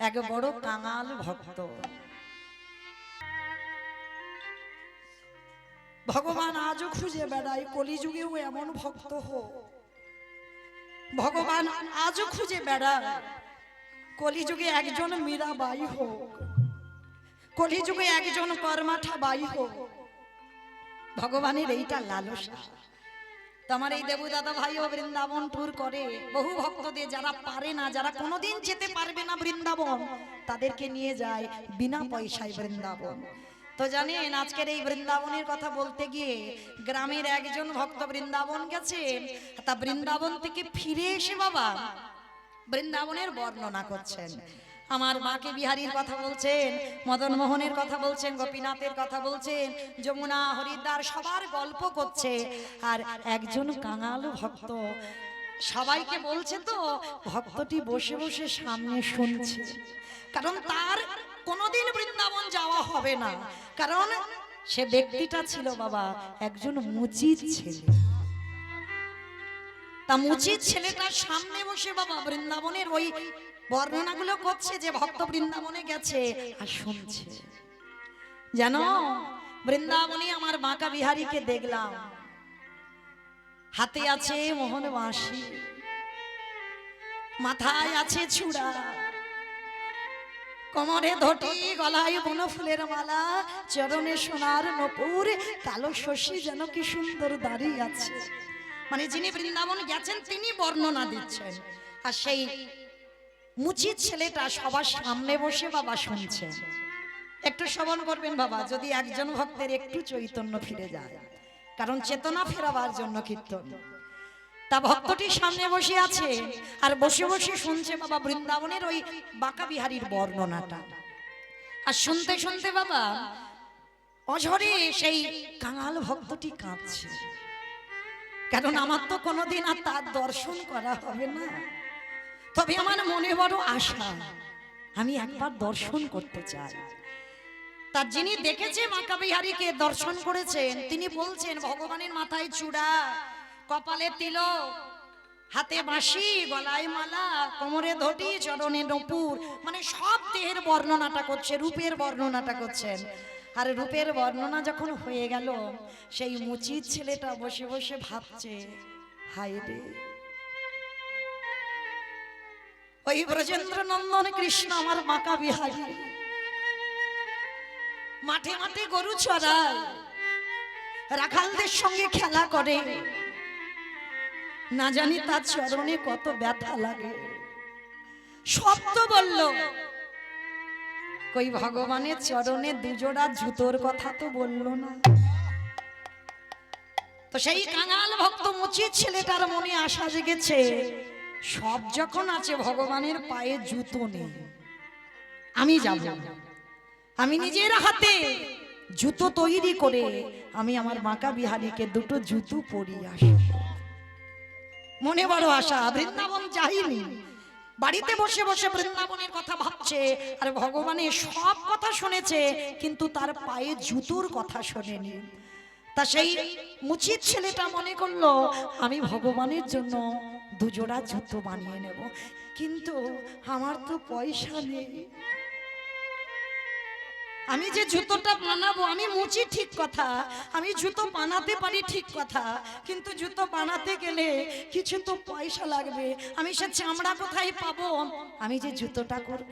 এক বড় কাঙাল ভক্ত। ভগবান আজও খুঁজে বেড়ায় কলিযুগেও এমন ভক্ত হোক। ভগবান আজও খুঁজে বেড়ায় কলিযুগে একজন মীরাবাই হোক, কলিযুগে একজন কর্মাঠা বাই হোক। ভগবানের এইটা লালসা। তোমার এই দেবু দাদা ভাইও বৃন্দাবন ট্যুর করে, বহু ভক্তদের যারা পারে না, যারা কোনোদিন যেতে পারবে না বৃন্দাবন, তাদেরকে নিয়ে যায় বিনা পয়সায় বৃন্দাবন। তো জানেন আজকের এই বৃন্দাবনের কথা বলতে গিয়ে গ্রামের একজন ভক্ত বৃন্দাবন গেছে, তা বৃন্দাবন থেকে ফিরে এসে বাবা বৃন্দাবনের বর্ণনা করছেন। আমার মাকে বিহারীর কথা বলছেন, মদন মোহনের কথা বলছেন, গোপীনাথের কথা বলছেন, যমুনা হরিদ্বার সবার গল্প করছে। আর একজন কাঙাল ভক্ত সবাইকে বলছে, তো ভক্তটি বসে বসে সামনে শুনছে, কারণ তার কোনোদিন বৃন্দাবন যাওয়া হবে না, কারণ সে ব্যক্তিটা ছিল বাবা একজন মুচিত ছেলে। তা মুচিত ছেলেটার সামনে বসে বাবা বৃন্দাবনের ওই বর্ণনাগুলো করছে, যে ভক্ত বৃন্দাবনে গেছে আর শুনছে। জানো বৃন্দাবনে আমার বাঁকা বিহারীকে দেখলাম, হাতে আছে মোহন বাঁশি, মাথায় আছে চূড়া, কোমরে ধটি, গলায় বনফুলের মালা, চরণে সোনার নূপুর, কালো শশী যেন কি সুন্দর দাঁড়িয়ে আছে। মানে যিনি বৃন্দাবন গেছেন তিনি বর্ণনা দিচ্ছেন, আর সেই মুচিত ছেলেটা সবার সামনে বসে বাবা শুনছে। একটু শ্রবণ করবেন বাবা, যদি একজন ভক্তের একটু চৈতন্য ফিরে যায়, কারণ চেতনা ফেরাবার জন্য কীর্তন। তা ভক্তটি সামনে বসে আছে আর বসে বসে শুনছে বাবা বৃন্দাবনের ওই বাঁকা বিহারীর বর্ণনাটা। আর শুনতে শুনতে বাবা অঝরে সেই কাঙাল ভক্তটি কাঁদছে, কারণ আমার তো কোনোদিন আর তার দর্শন করা হবে না, তবে আমার মনে বড় আশা, আমি একবার দর্শন করতে চাই। তার যিনি দেখেছে বাঁকা বিহারীকে দর্শন করেছেন, তিনি বলছেন ভগবানের মাথায় চূড়া, কপালে তিলক, হাতে বাঁশি, গলায় মালা, কোমরে ধটি, চরণে নূপুর, মানে সব দেহের বর্ণনাটা করছে, রূপের বর্ণনাটা করছেন। আর রূপের বর্ণনা যখন হয়ে গেল, সেই মুচিত ছেলেটা বসে বসে ভাবছে, হায় রে ওই ব্রজেন্দ্র নন্দন কৃষ্ণ আমার বাঁকা বিহারী মাঠে মাঠে গরু চড়ায়, রাখালদের সঙ্গে খেলা করে, না জানি তার চরণে কত ব্যথা লাগে। শব্দ বলল, কই ভগবানের চরণে দুজোড়া জুতোর কথা তো বলল না। তো সেই কাঙাল ভক্ত মুচিত ছেলেটার মনে আশা জেগেছে, সব যখন আছে ভগবানের পায়ে জুতো নেই, আমি যাব, আমি নিজের হাতে জুতো তৈরি করে আমি আমার বাঁকা বিহারীকে দুটো জুতো পরিয়ে আসব। মনে বড় আশা, বৃন্দাবন যাইনি, বাড়িতে বসে বসে বৃন্দাবনের কথা ভাবছে, আর ভগবানের সব কথা শুনেছে, কিন্তু তার পায়ে জুতোর কথা শোনেনি। তা সেই মুচিত ছেলেটা মনে করলো, আমি ভগবানের জন্য দুজোড়া জুতো বানিয়ে নেব, কিন্তু আমার তো পয়সা নেই। আমি যে জুতোটা বানাবো, আমি মুচি ঠিক কথা, আমি জুতো বানাতে পারি ঠিক কথা, কিন্তু জুতো বানাতে গেলে কিছু তো পয়সা লাগবে, আমি সে চামড়া কোথায় পাবো, আমি যে জুতোটা করব।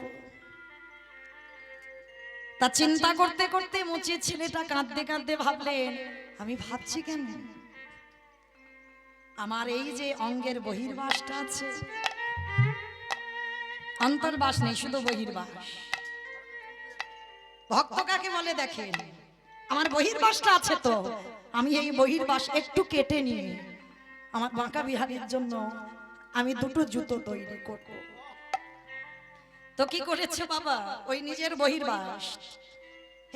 তা চিন্তা করতে করতে মুচি ছেলেটা কাঁদতে কাঁদতে ভাবলেন, আমি ভাবছি কেন, আমার এই যে অঙ্গের বহির্বাসটা আছে, অন্তর্বাস নেই, শুধু বহির্বাস। ভক্ত কাকে বলে দেখেন, আমার বহির্বাসটা আছে, তো আমি এই বহির্বাস একটু কেটে নিয়ে আমার বাঁকা বিহারীর জন্য আমি দুটো জুতো তৈরি করব। তো কি করেছে বাবা, ওই নিজের বহির্বাস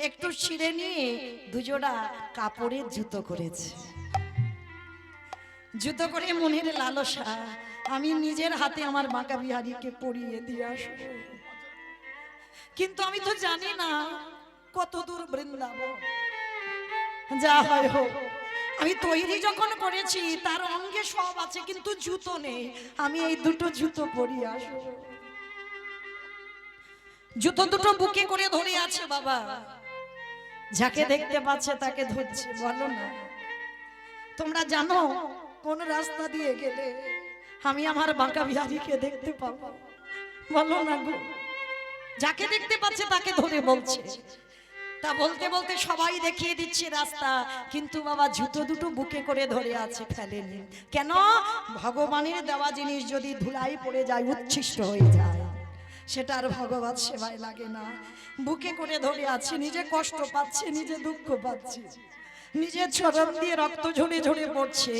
একটু ছিঁড়ে নিয়ে দুজোড়া কাপড়ের জুতো করেছে। জুতো করে মনের লালসা, আমি নিজের হাতে আমার বাঁকা বিহারীকে পরিয়ে দিয়ে আসবো, কিন্তু আমি তো জানি না কত দূর বৃন্দাবন, যা হয় হোক, আমি তৈরি যখন করেছি তার অঙ্গে সব আছে, কিন্তু জুতো নেই, আমি এই দুটো জুতো পরিয়ে আসবো। জুতো দুটো বুকে করে ধরে আছে বাবা, যাকে দেখতে পাচ্ছে তাকে ধরছে। বলো না, তোমরা জানো কোন রাস্তা দিয়ে গেলে আমি আমার বাঁকা বিহারীকে দেখতে পাবো? বলো না গো। যাকে দেখতে পাচ্ছে তাকে ধরে বলছে। তা বলতে বলতে সবাই দেখিয়ে দিচ্ছে রাস্তা, কিন্তু বাবা জুতো দুটো বুকে করে ধরে আছে, ফেলেনি কেন? ভগবানের দেওয়া জিনিস যদি ধুলাই পড়ে যায়, উচ্ছিষ্ট হয়ে যায়, সেটা আর ভগবত সেবায় লাগে না। বুকে করে ধরে আছে, নিজে কষ্ট পাচ্ছে, নিজে দুঃখ পাচ্ছে, নিজের চরণ দিয়ে রক্ত ঝরে ঝরে পড়ছে।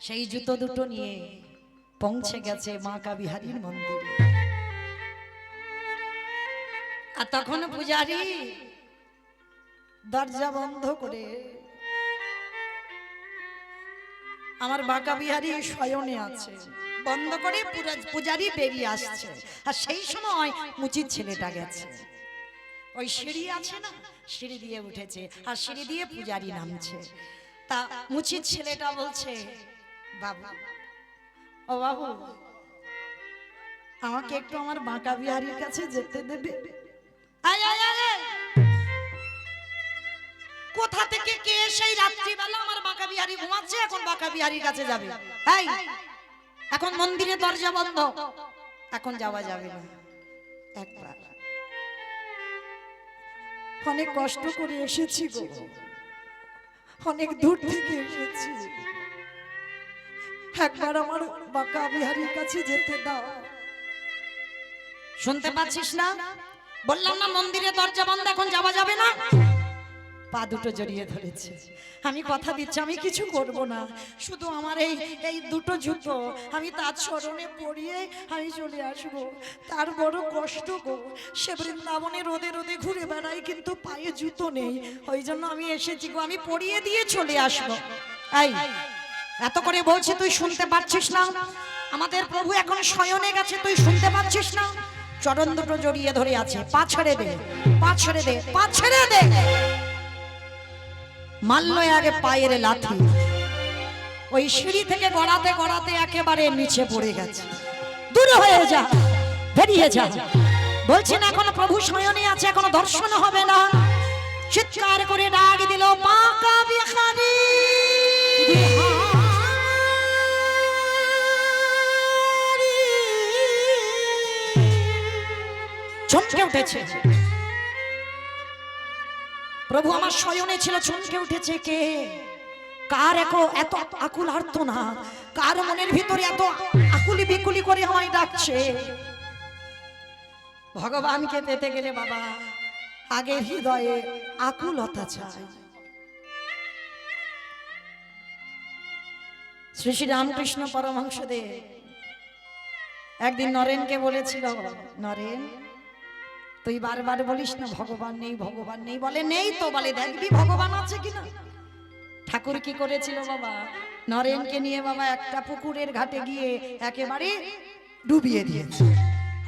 সেই জুতো দুটো নিয়ে পৌঁছে গেছে বাঁকা বিহারীর মন্দিরে। আর তখন পূজারী দরজা বন্ধ করে আমার বাঁকা বিহারী শয়নে আছে, বন্ধ করে পূজারী বেরিয়ে আসছে। আর সেই সময় মুচির ছেলেটা গেছে, ওই সিঁড়ি আছে না, সিঁড়ি দিয়ে উঠেছে, আর সিঁড়ি দিয়ে পূজারী নামছে। তা মুচির ছেলেটা বলছে, বাবু, ও বাবু, আমাকে একটু আমার বাঁকা বিহারীর কাছে যেতে দেবে? আয় আয় আয়, কোথা থেকে কে সেই রাত্রিবেলা আমার বাঁকা বিহারী ঘুমাচ্ছে, এখন বাঁকা বিহারীর কাছে যাবে? এই, এখন মন্দিরে দরজা বন্ধ, এখন যাওয়া যাবে না। একবার অনেক কষ্ট করে এসেছি গো, অনেক দূর থেকে এসেছি, একবার আমার বাঁকা বিহারীর কাছে যেতে দাও। শুনতে পাচ্ছিস না? বললাম না মন্দিরে দরজা বন্ধ, এখন যাওয়া যাবে না। পা দুটো জড়িয়ে ধরেছে। আমি কথা দিচ্ছি, আমি কিছু করব না, শুধু আমার এই দুটো জুতো আমি তার চরণে পরিয়ে আমি চলে আসবো। তার বড় কষ্ট গো, সে বৃন্দাবনে রোদে রোদে ঘুরে বেড়ায়, কিন্তু পায়ে জুতো নেই, ওই জন্য আমি এসেছি গো, আমি পরিয়ে দিয়ে চলে আসবো। এই, এত করে বলছি, তুই শুনতে পাচ্ছিস না? আমাদের প্রভু এখন শয়নে গেছে, তুই শুনতে পাচ্ছিস না? চরণ দুটো জড়িয়ে ধরে আছে, পা ছেড়ে দে, পা ছেড়ে দে, পা ছেড়ে দে। মারলো আগে পায়ের লাথি, ওই সিঁড়ি থেকে গড়াতে গড়াতে একেবারে নিচে পড়ে গেছে। দূর হয়ে যা, বেরিয়ে যা। বলছি না এখন প্রভু শয়নে আছে, এখনো দর্শন হবে না। চিৎকার করে ডাক দিল, বাঁকা বিহারী, চমকে উঠেছে প্রভু, আমার শয়নে ছিল, চমকে উঠেছে। কে? কার এত আকুল আর্তনা, কার মনের ভিতরে এত আকুলি বিকুলি করে আমায় ডাকছে? ভগবানকে পেতে গেলে বাবা আগে হৃদয়ে আকুলতা চাই। শ্রী শ্রী রামকৃষ্ণ পরমহংসদেব একদিন নরেনকে বলেছিল, নরেন, তুই বারবার বলিস না ভগবান নেই, ভগবান নেই। বলে নেই তো, বলে দেখবি ভগবান আছে কিনা। ঠাকুর কি করেছিল বাবা, নরেনকে নিয়ে বাবা একটা পুকুরের ঘাটে গিয়ে একেবারে ডুবিয়ে দিয়েছে।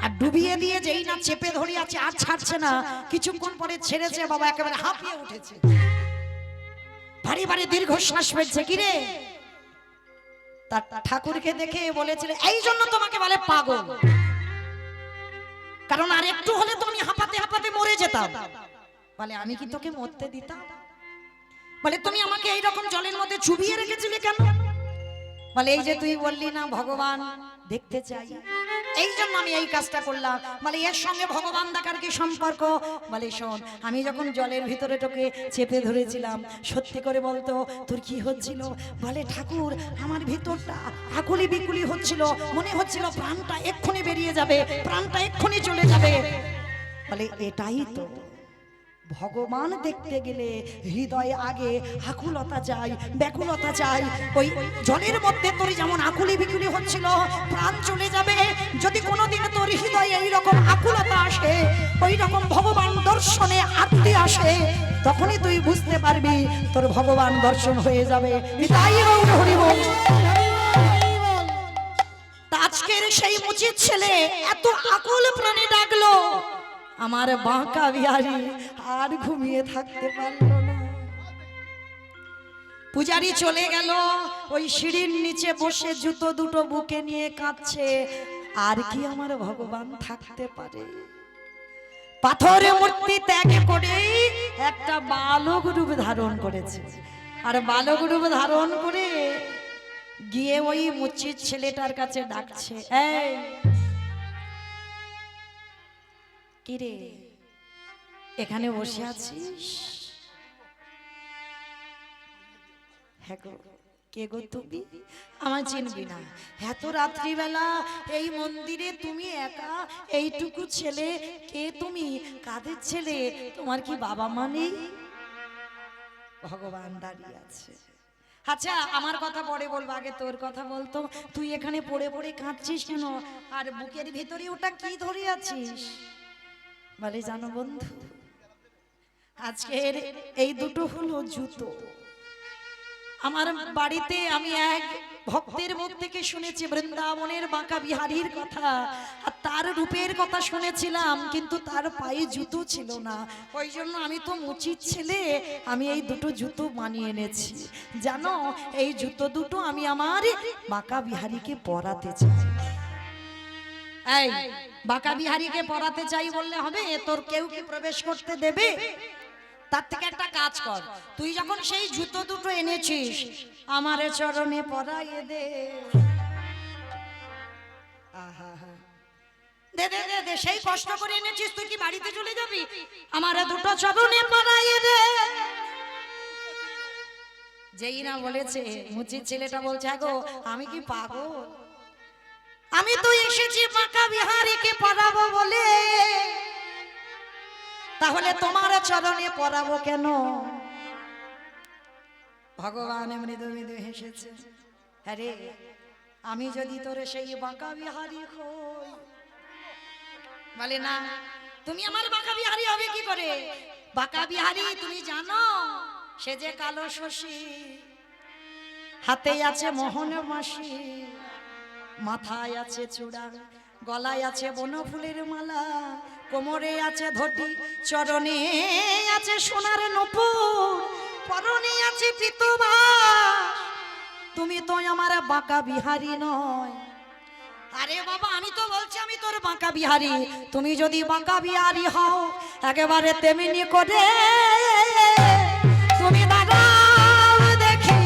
আর ডুবিয়ে দিয়ে যেই না চেপে ধরে আছে, আর ছাড়ছে না, কিছুক্ষণ পরে ছেড়েছে বাবা, একেবারে হাঁপিয়ে উঠেছে, ভারী ভারী দীর্ঘশ্বাস ফেলছে। কিরে? তার ঠাকুরকে দেখে বলেছিল, এই জন্য তোমাকে বলে পাগল, কারণ আর একটু হলে তো আমি হাঁপাতে হাঁপাতে মরে যেতাম। বলে আমি কি তোকে মরতে দিতাম? বলে তুমি আমাকে এইরকম জলের মধ্যে চুবিয়ে রেখেছিলে কেন? বলে এই যে তুই বললি না ভগবান দেখতে চাই, এই জন্য আমি এই কাজটা করলাম। বলে এর সঙ্গে ভগবান দেখার কি সম্পর্ক? বলে শোন, আমি যখন জলের ভিতরে তোকে চেপে ধরেছিলাম, সত্যি করে বলতো তোর কি হচ্ছিল? বলে ঠাকুর, আমার ভিতরটা আকুলি বিকুলি হচ্ছিল, মনে হচ্ছিল প্রাণটা এক্ষুনি বেরিয়ে যাবে, প্রাণটা এক্ষুনি চলে যাবে। বলে এটাই তো, ভগবান দেখতে গেলে হৃদয়ে আগে আকুলতা চাই, ব্যাকুলতা চাই। ওই জলের মধ্যে তোর যেমন আকুলি বিকুলি হচ্ছিল, প্রাণ চলে যাবে, যদি কোনোদিন তোর হৃদয়ে এইরকম আকুলতা আসে, ওই রকম ভগবান দর্শনে আরতি আসে, তখনই তুই বুঝতে পারবি তোর ভগবান দর্শন হয়ে যাবে। তাই হরি বল। আজকের সেই মুচির ছেলে এত আকুল প্রাণে ডাকলো, আমার বাঁকা বিহারী আর ঘুমিয়ে থাকতে পারলো না। পূজারি চলে গেল, ওই সিঁড়ির নিচে বসে জুতো দুটো বুকে নিয়ে কাঁদছে। আর কি আমার ভগবান থাকতে পারে? পাথর মূর্তি ত্যাগ করে একটা বালক রূপ ধারণ করেছে। আর বালক রূপ ধারণ করে গিয়ে ওই মুচির ছেলেটার কাছে ডাকছে, এই কিরে এখানে বসে আছিস? হ্যাঁ গো, কে গো তুমি? আমার চিনবি না? এত রাত্রিবেলা এই মন্দিরে তুমি একা, এইটুকু ছেলে, কে তুমি? কাদের ছেলে? তোমার কি বাবা মা নেই? ভগবান দাঁড়িয়ে আছে। আচ্ছা আমার কথা পরে বলবো, আগে তোর কথা বলতো। তুই এখানে পড়ে পড়ে কাঁদছিস কেন? আর বুকের ভিতরে ওটা কি ধরে আছিস? বলে জানো বন্ধু, আজকের এই দুটো হলো জুতো। আমার বাড়িতে আমি এক ভক্তের মুখ থেকে শুনেছি বৃন্দাবনের বাঁকা বিহারীর কথা, আর তার রূপের কথা শুনেছিলাম, কিন্তু তার পায়ে জুতো ছিল না। ওই জন্য আমি তো মুচির ছেলে, আমি এই দুটো জুতো বানিয়ে এনেছি। জানো, এই জুতো দুটো আমি আমার বাঁকা বিহারীকে পরাতে চাই। এই বাঁকা বিহারীকে পরাতে চাই বললে হবে? তোর কেউ কি প্রবেশ করতে দেবে? তার থেকে একটা কাজ কর, তুই যখন সেই জুতো দুটো এনেছিস আমার চরণে পরাইয়ে দে। দে দে দে দে, সেই কষ্ট করে এনেছিস, তুই কি বাড়িতে চলে যাবি? আমার দুটো চরণে পরাইয়ে দে। যেই না বলেছে, মুচির ছেলেটা বলছে, গো আমি কি পাগল? আমি তো এসেছি বাঁকা বিহারীকে পরাবো বলে, তাহলে তোমার চরণে পরাবো কেন? ভগবান মৃদু মৃদু হেসেছে, আরে আমি যদি তোরে সেই বাঁকা বিহারী হই। বলে না, তুমি আমার বাঁকা বিহারী হবে কি করে? বাঁকা বিহারী তুমি জানো, সে যে কালো শশী, হাতে আছে মোহন মাসি, মাথায় আছে চূড়া, গলায় আছে বনফুলের মালা, কোমরে আছে ধটি, চরণে আছে সোনার নূপুর, পরনে আছে পীতবাস। তুমি তো আমার বাঁকা বিহারী নয়। আরে বাবা, আমি তো বলছি আমি তোর বাঁকা বিহারী। তুমি যদি বাঁকা বিহারী হও, একেবারে তেমনি করে তুমি দাঁড়াও দেখি।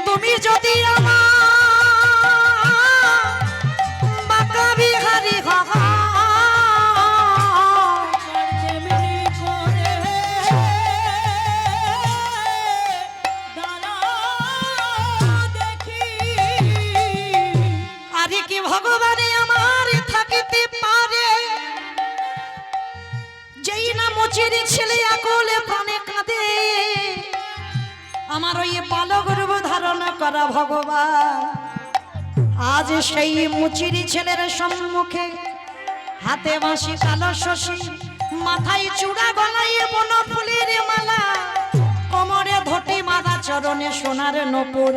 তুমি যদি আমার বাঁকা বিহারী হও, আরে কি ভগবানে আমার থাকিতে পারে? যেই না মুচির ছেলে আকলে প্রাণে কাঁদে, আমার ওই বালক রূপ ধারণ করা ভগবান আজ সেই মুচির ছেলের সম্মুখে, হাতে বাঁশি কালো শশী, মাথায় চূড়া, গলায় বনফুলের মালা, কোমরে ধটি মালা, চরণে সোনার নূপুর।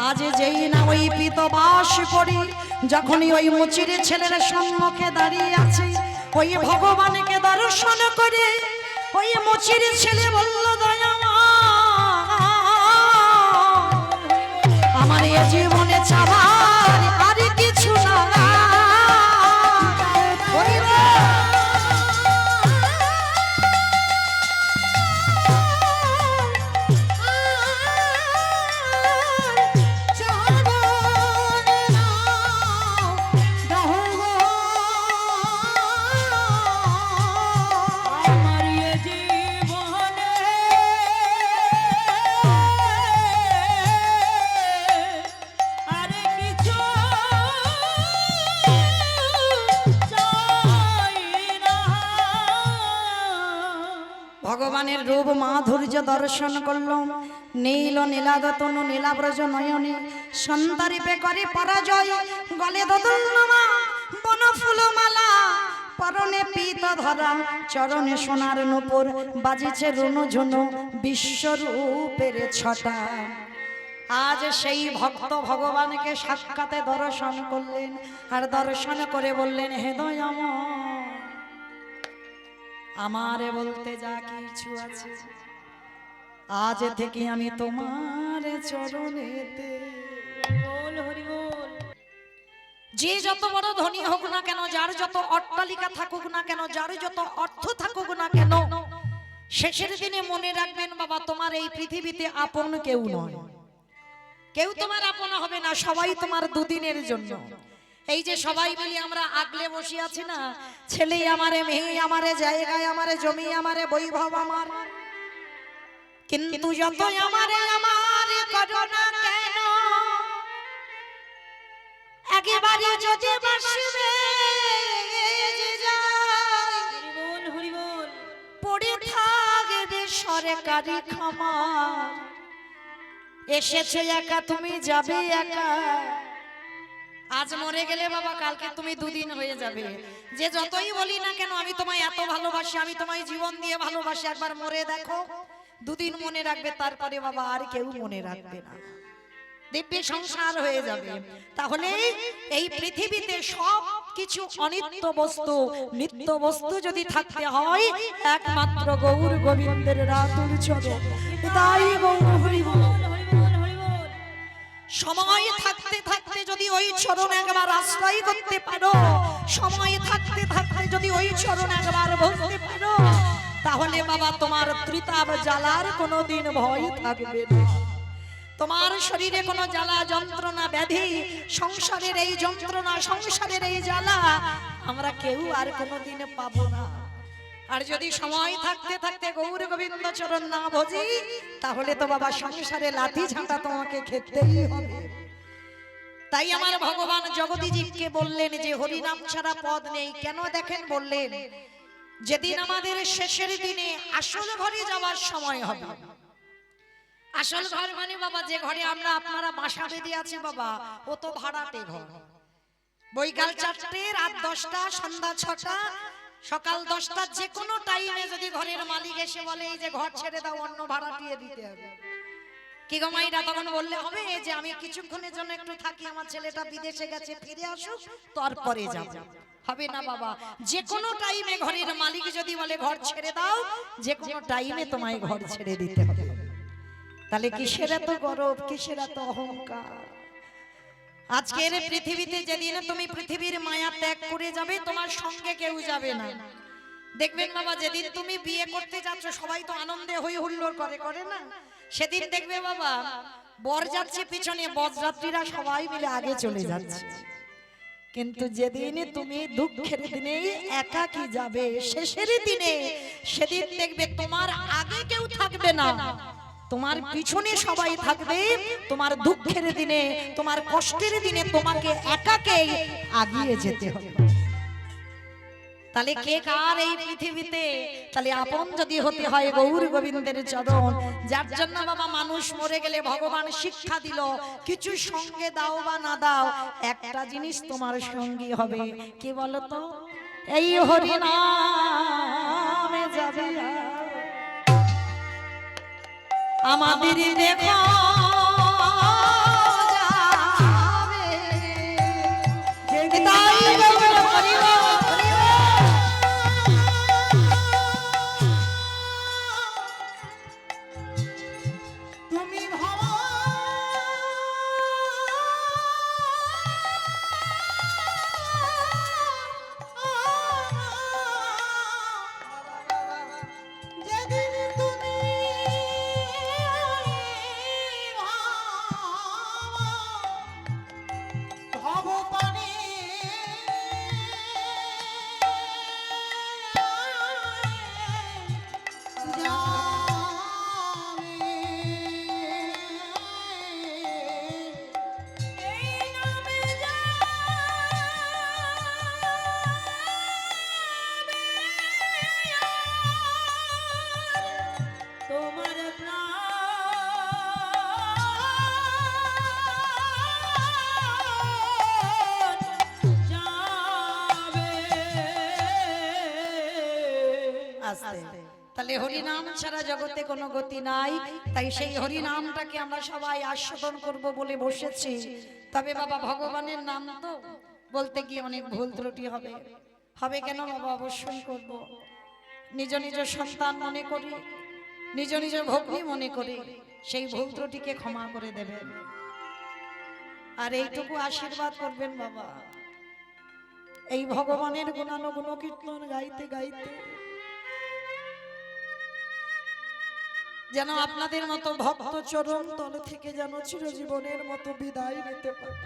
আজ যেই না ওই পীতবাস করি, যখনই ওই মুচির ছেলের সম্মুখে দাঁড়িয়ে আছে, ওই ভগবানকে দর্শন করে ওই মুচির ছেলে বলল, দয়া আমার এ জীবনে চাওয়ার আর কিছু না। ভগবানের রূপ মাধুর্য দর্শন করল, নীল নীলাদতনু নীলাব্রজ নয়নে, সন্তারিপে করে পরাজয়, গলে দোদুল্লমা বনফুল মালা, পরনে পীত ধরা, চরণে সোনার নূপুর, বাজিছে রুনু ঝুনু বিশ্বরূপের ছটা। আজ সেই ভক্ত ভগবানকে সাক্ষাতে দর্শন করলেন, আর দর্শন করে বললেন, হে দয়াময়, আমারে বলতে যা কিছু আছে আজ থেকে আমি তোমার চরণেতে। বল হরি বল। যে যত বড় ধনী হোক না কেন, যার যত অট্টালিকা থাকুক না কেন, যার যত অর্থ থাকুক না কেন, শেষের দিনে মনে রাখবেন বাবা, তোমার এই পৃথিবীতে আপন কেউ নয়, কেউ তোমার আপন হবে না, সবাই তোমার দুদিনের জন্য। এই যে সবাই মিলে আমরা আগলে বসে আছি না, ছেলে আমারে, মেয়ে আমারে, জায়গায় আমারে, জমি আমারে, বৈভব আমার, কিন্তু যতই আমারে আমারে করো না কেন, একেবারে যদি বাসবে যে যায়, হরি বল হরি বল। পড়ে থাকবে সরকারি খামার, এসেছে একা তুমি যাবে একা। আজ মরে গেলে বাবা কালকে তুমি দুদিন হয়ে যাবে। যে যতই বলি না কেন আমি তোমায় এত ভালোবাসি, আমি তোমায় জীবন দিয়ে ভালোবাসি, একবার মরে দেখো, দুদিন মনে রাখবে, তারপরে বাবা আর কেউ মনে রাখবে না, দিব্য সংসার হয়ে যাবে। তাহলে এই পৃথিবীতে সব কিছু অনিত্য বস্তু, নিত্য বস্তু যদি থাকতে হয়, একমাত্র গৌর গোবিন্দের রাতুল চরণ। তাই গৌর হরি বল। সময় থাকতে থাকতে যদি ওই চরণ একবার আশ্রয় করতে পারো, সময় থাকতে থাকতে যদি ওই চরণ একবার বলতে পারো, তাহলে বাবা তোমার ত্রিতাপ জ্বালার কোনোদিন ভয় থাকবে না। তোমার শরীরে কোনো জ্বালা যন্ত্রণা ব্যাধি, সংসারের এই যন্ত্রণা, সংসারের এই জ্বালা আমরা কেউ আর কোনোদিন পাবো না। আর যদি সময় থাকতে থাকতে গৌর গোবিন্দ চরণ না ভজি, তাহলে তো বাবা সংসারে লাঠি ঝাঁটা তোমাকে খেতেই হবে। তাই আমার ভগবান জগদীজীবকে বললেন যে হরিনাম ছাড়া পদ নেই। কেন দেখেন বললেন, যেদিন আমাদের শেষের দিনে আসল ঘরে যাওয়ার সময় হবে। আসল ঘর মানে বাবা যে ঘরে আমরা আপনারা বাসা বেঁধে আছি বাবা, ও তো ভাড়াটে ঘর। বৈকাল 4টে, রাত 10টা, সন্ধ্যা 6টা, সকাল 10টা, যে কোনো টাইমে যদি ঘরের মালিক এসে বলে এই যে ঘর ছেড়ে দাও, অন্য ভাড়াটিয়ে দিতে হবে। কি গো মাইরা তখন বললে হবে যে আমি কিছুক্ষণের জন্য একটু থাকি, আমার ছেলেটা বিদেশে গেছে, ফিরে আসুক তারপরে যাব? হবে না বাবা, যে কোনো টাইমে ঘরের মালিক যদি বলে ঘর ছেড়ে দাও, যে কোনো টাইমে তোমায় ঘর ছেড়ে দিতে হবে। তাহলে কিসের এত গর্ব, কিসের এত অহংকার? আজকের পৃথিবীতে যেদিন তুমি পৃথিবীর মায়া ত্যাগ করে যাবে, তোমার সঙ্গে কেউ যাবে না। দেখবেন বাবা, যেদিন তুমি বিয়ে করতে যাচ্ছ সবাই তো আনন্দে হই হুল্লোড় করে, করে না? সেদিন দেখবে বাবা বর যাচ্ছে পিছনে, বরযাত্রীরা সবাই মিলে আগে চলে যাচ্ছে। কিন্তু যেদিন তুমি দুঃখের দিনে একাকী যাবে, শেষের দিনে, সেদিন দেখবে তোমার আগে কেউ থাকবে না, তোমার পিছনে সবাই থাকবে। তোমার দুঃখের দিনে, তোমার কষ্টের দিনে তোমাকে একাকেই আগিয়ে যেতে হবে। তাহলে কে কার এই পৃথিবীতে? তাহলে আপন যদি হতে হয় গৌর গোবিন্দের চরণ, যার জন্য বাবা মানুষ মরে গেলে ভগবান শিক্ষা দিল, কিছু সঙ্গে দাও বা না দাও, একটা জিনিস তোমার সঙ্গী হবে। কি বলতো? এই হরি নামে যাবে আমাদের দেখো যাবে, তাই গৌর হরি বল। তাহলে হরিনাম ছাড়া জগতে কোনো গতি নাই। তাই সেই হরিনামটাকে আমরা সবাই আস্বাদন করব বলে বসেছি। তবে বাবা ভগবানের নাম তো বলতে গিয়ে অনেক ভুল ত্রুটি হবে। হবে কেন বাবা? অবশ্যই করব। নিজ নিজ সন্তান মনে করি, নিজ নিজ ভগ্নী মনে করি, সেই ভুল ত্রুটিকে ক্ষমা করে দেবেন। আর এইটুকু আশীর্বাদ করবেন বাবা, এই ভগবানের গুণানুগুণ কীর্তন গাইতে গাইতে যেন আপনাদের মতো ভক্ত চরণ তলে থেকে যেন চিরজীবনের মতো বিদায় নিতে পারে,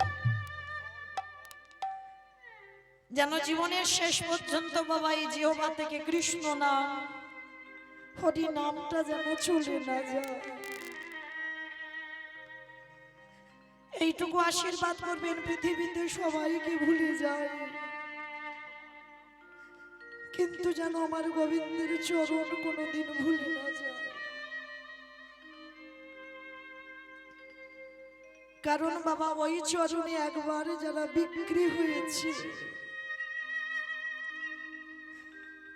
যেন জীবনের শেষ পর্যন্ত বাবা এই জিহ্বা থেকে কৃষ্ণ নাম, হরি নামটা যেন চলে না যায়। এইটুকু আশীর্বাদ করবেন। পৃথিবীতে সবাইকে ভুলে যায়, কিন্তু যেন আমার গোবিন্দের চরণ কোনোদিন ভুলে না যায়। কারণ বাবা ওই চরণে একবার যারা বিক্রি হয়েছে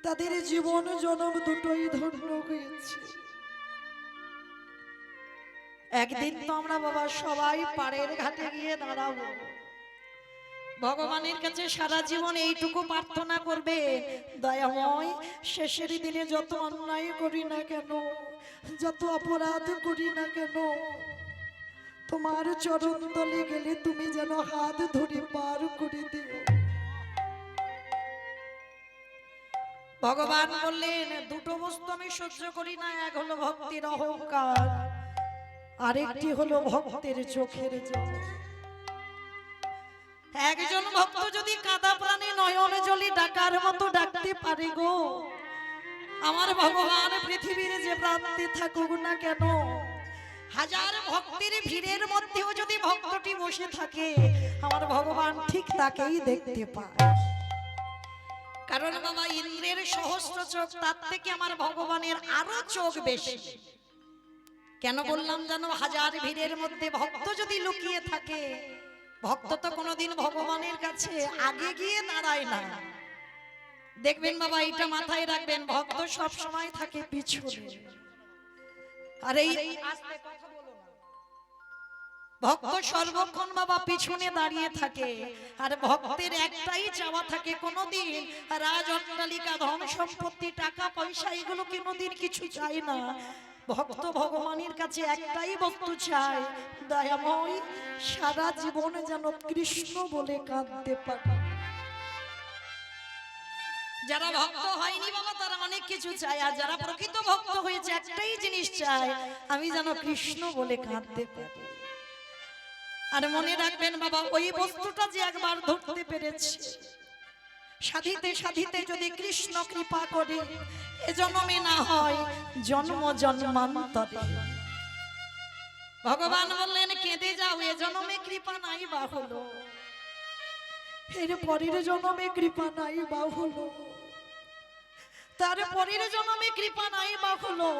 তাদের জীবন জনম দুটোই ধন্য হয়েছে। একদিন তো আমরা বাবা সবাই পাড়ের ঘাটে গিয়ে দাঁড়াবো, ভগবানের কাছে সারা জীবন এইটুকু প্রার্থনা করবে, দয়াময় শেষের দিনে যত অন্যায় করি না কেন, যত অপরাধ করি না কেন, তোমার চরণ তলে গেলে তুমি যেন হাত ধরে পার করে দিও। ভগবান বললেন দুটো বস্তু আমি সহ্য করি না, এক হলো ভক্তির অহংকার, আরেকটি হলো ভক্তের চোখের জল। একজন ভক্ত যদি কাদা প্রাণে নয়ন জলি ডাকার মতো ডাকতে পারে গো, আমার ভগবান পৃথিবীর যে প্রান্তে থাকুক না কেন, হাজার ভক্তের ভিড়ের মধ্যেও যদি ভক্তটি বসে থাকে, আমার ভগবান ঠিক তাকেই দেখতে পায়। কারণ বাবা ইন্দ্রের সহস্র চোখ, তার থেকে আমার ভগবানের আরো চোখ বেশি। কেন বললাম জানো? হাজার ভিড়ের মধ্যে ভক্ত যদি লুকিয়ে থাকে, ভক্ত তো কোনোদিন ভগবানের কাছে আগে গিয়ে দাঁড়ায় না। দেখবেন বাবা, এটা মাথায় রাখবেন, ভক্ত সব সময় থাকে পিছনে। আর এই ভক্ত সর্বক্ষণ বাবা পিছনে দাঁড়িয়ে থাকে। আর ভক্তের একটাই চাওয়া থাকে, কোনোদিন রাজ অট্টালিকা ধন সম্পত্তি টাকা পয়সা এগুলো কোনোদিন কিছু চায় না। ভক্ত ভগবানের কাছে একটাই বস্তু চায়, দয়াময় সারা জীবন যেন কৃষ্ণ বলে কাঁদতে পারে। যারা ভক্ত হয়নি বাবা তারা অনেক কিছু চায়, আর যারা প্রকৃত ভক্ত হয়েছে একটাই জিনিস চায়, আমি যেন কৃষ্ণ বলে কাঁদতে পারি। আর মনে রাখবেন বাবা, ওই বস্তুটা যে একবার ধরতে পেরেছে, সাধিতে সাধিতে যদি কৃষ্ণ কৃপা করে, এ জন্মে না হয় জন্ম জন্মান্তরে। ভগবান বললেন কেঁদে যাও, এ জন্মে কৃপা নাই বা হলো, এর পরের জন্মে কৃপা নাই বা হলো, তার পরের জন্মে কৃপা নাই বা হলো,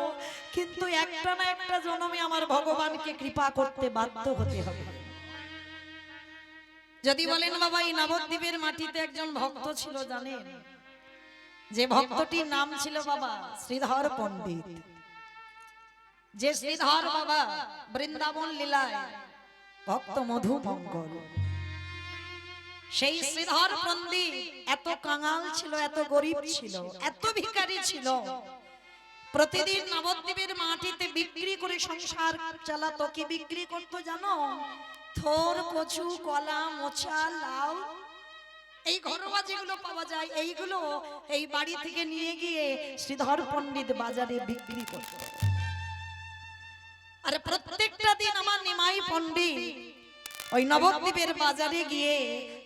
কিন্তু একটা না একটা জন্মে আমার ভগবানকে কৃপা করতে বাধ্য হতে হবে। যদি বলেন বাবা এই নবদ্বীপের মাটিতে একজন ভক্ত ছিল, জানেন? যে ভক্তটির নাম ছিল বাবা শ্রীধর পণ্ডিত। যে শ্রীধর বাবা বৃন্দাবন লীলায় ভক্ত মধু মঙ্গল, সেই শ্রীধর পণ্ডিত এত কাঙাল ছিল, এত গরিব ছিল, এত ভিখারি ছিল, প্রতিদিন নবদ্বীপের মাটিতে বিক্রি করে সংসার চালাতো। কি বিক্রি করতো জানো? থোর, কচু, কলা, মোচা, লাউ, এই ঘরোয়া যেগুলো পাওয়া যায় এইগুলো এই বাড়ি থেকে নিয়ে গিয়ে শ্রীধর পণ্ডিত বাজারে বিক্রি করত। আর প্রত্যেকটা দিন আমার নিমাই পণ্ডিত ওই নবদ্বীপের বাজারে গিয়ে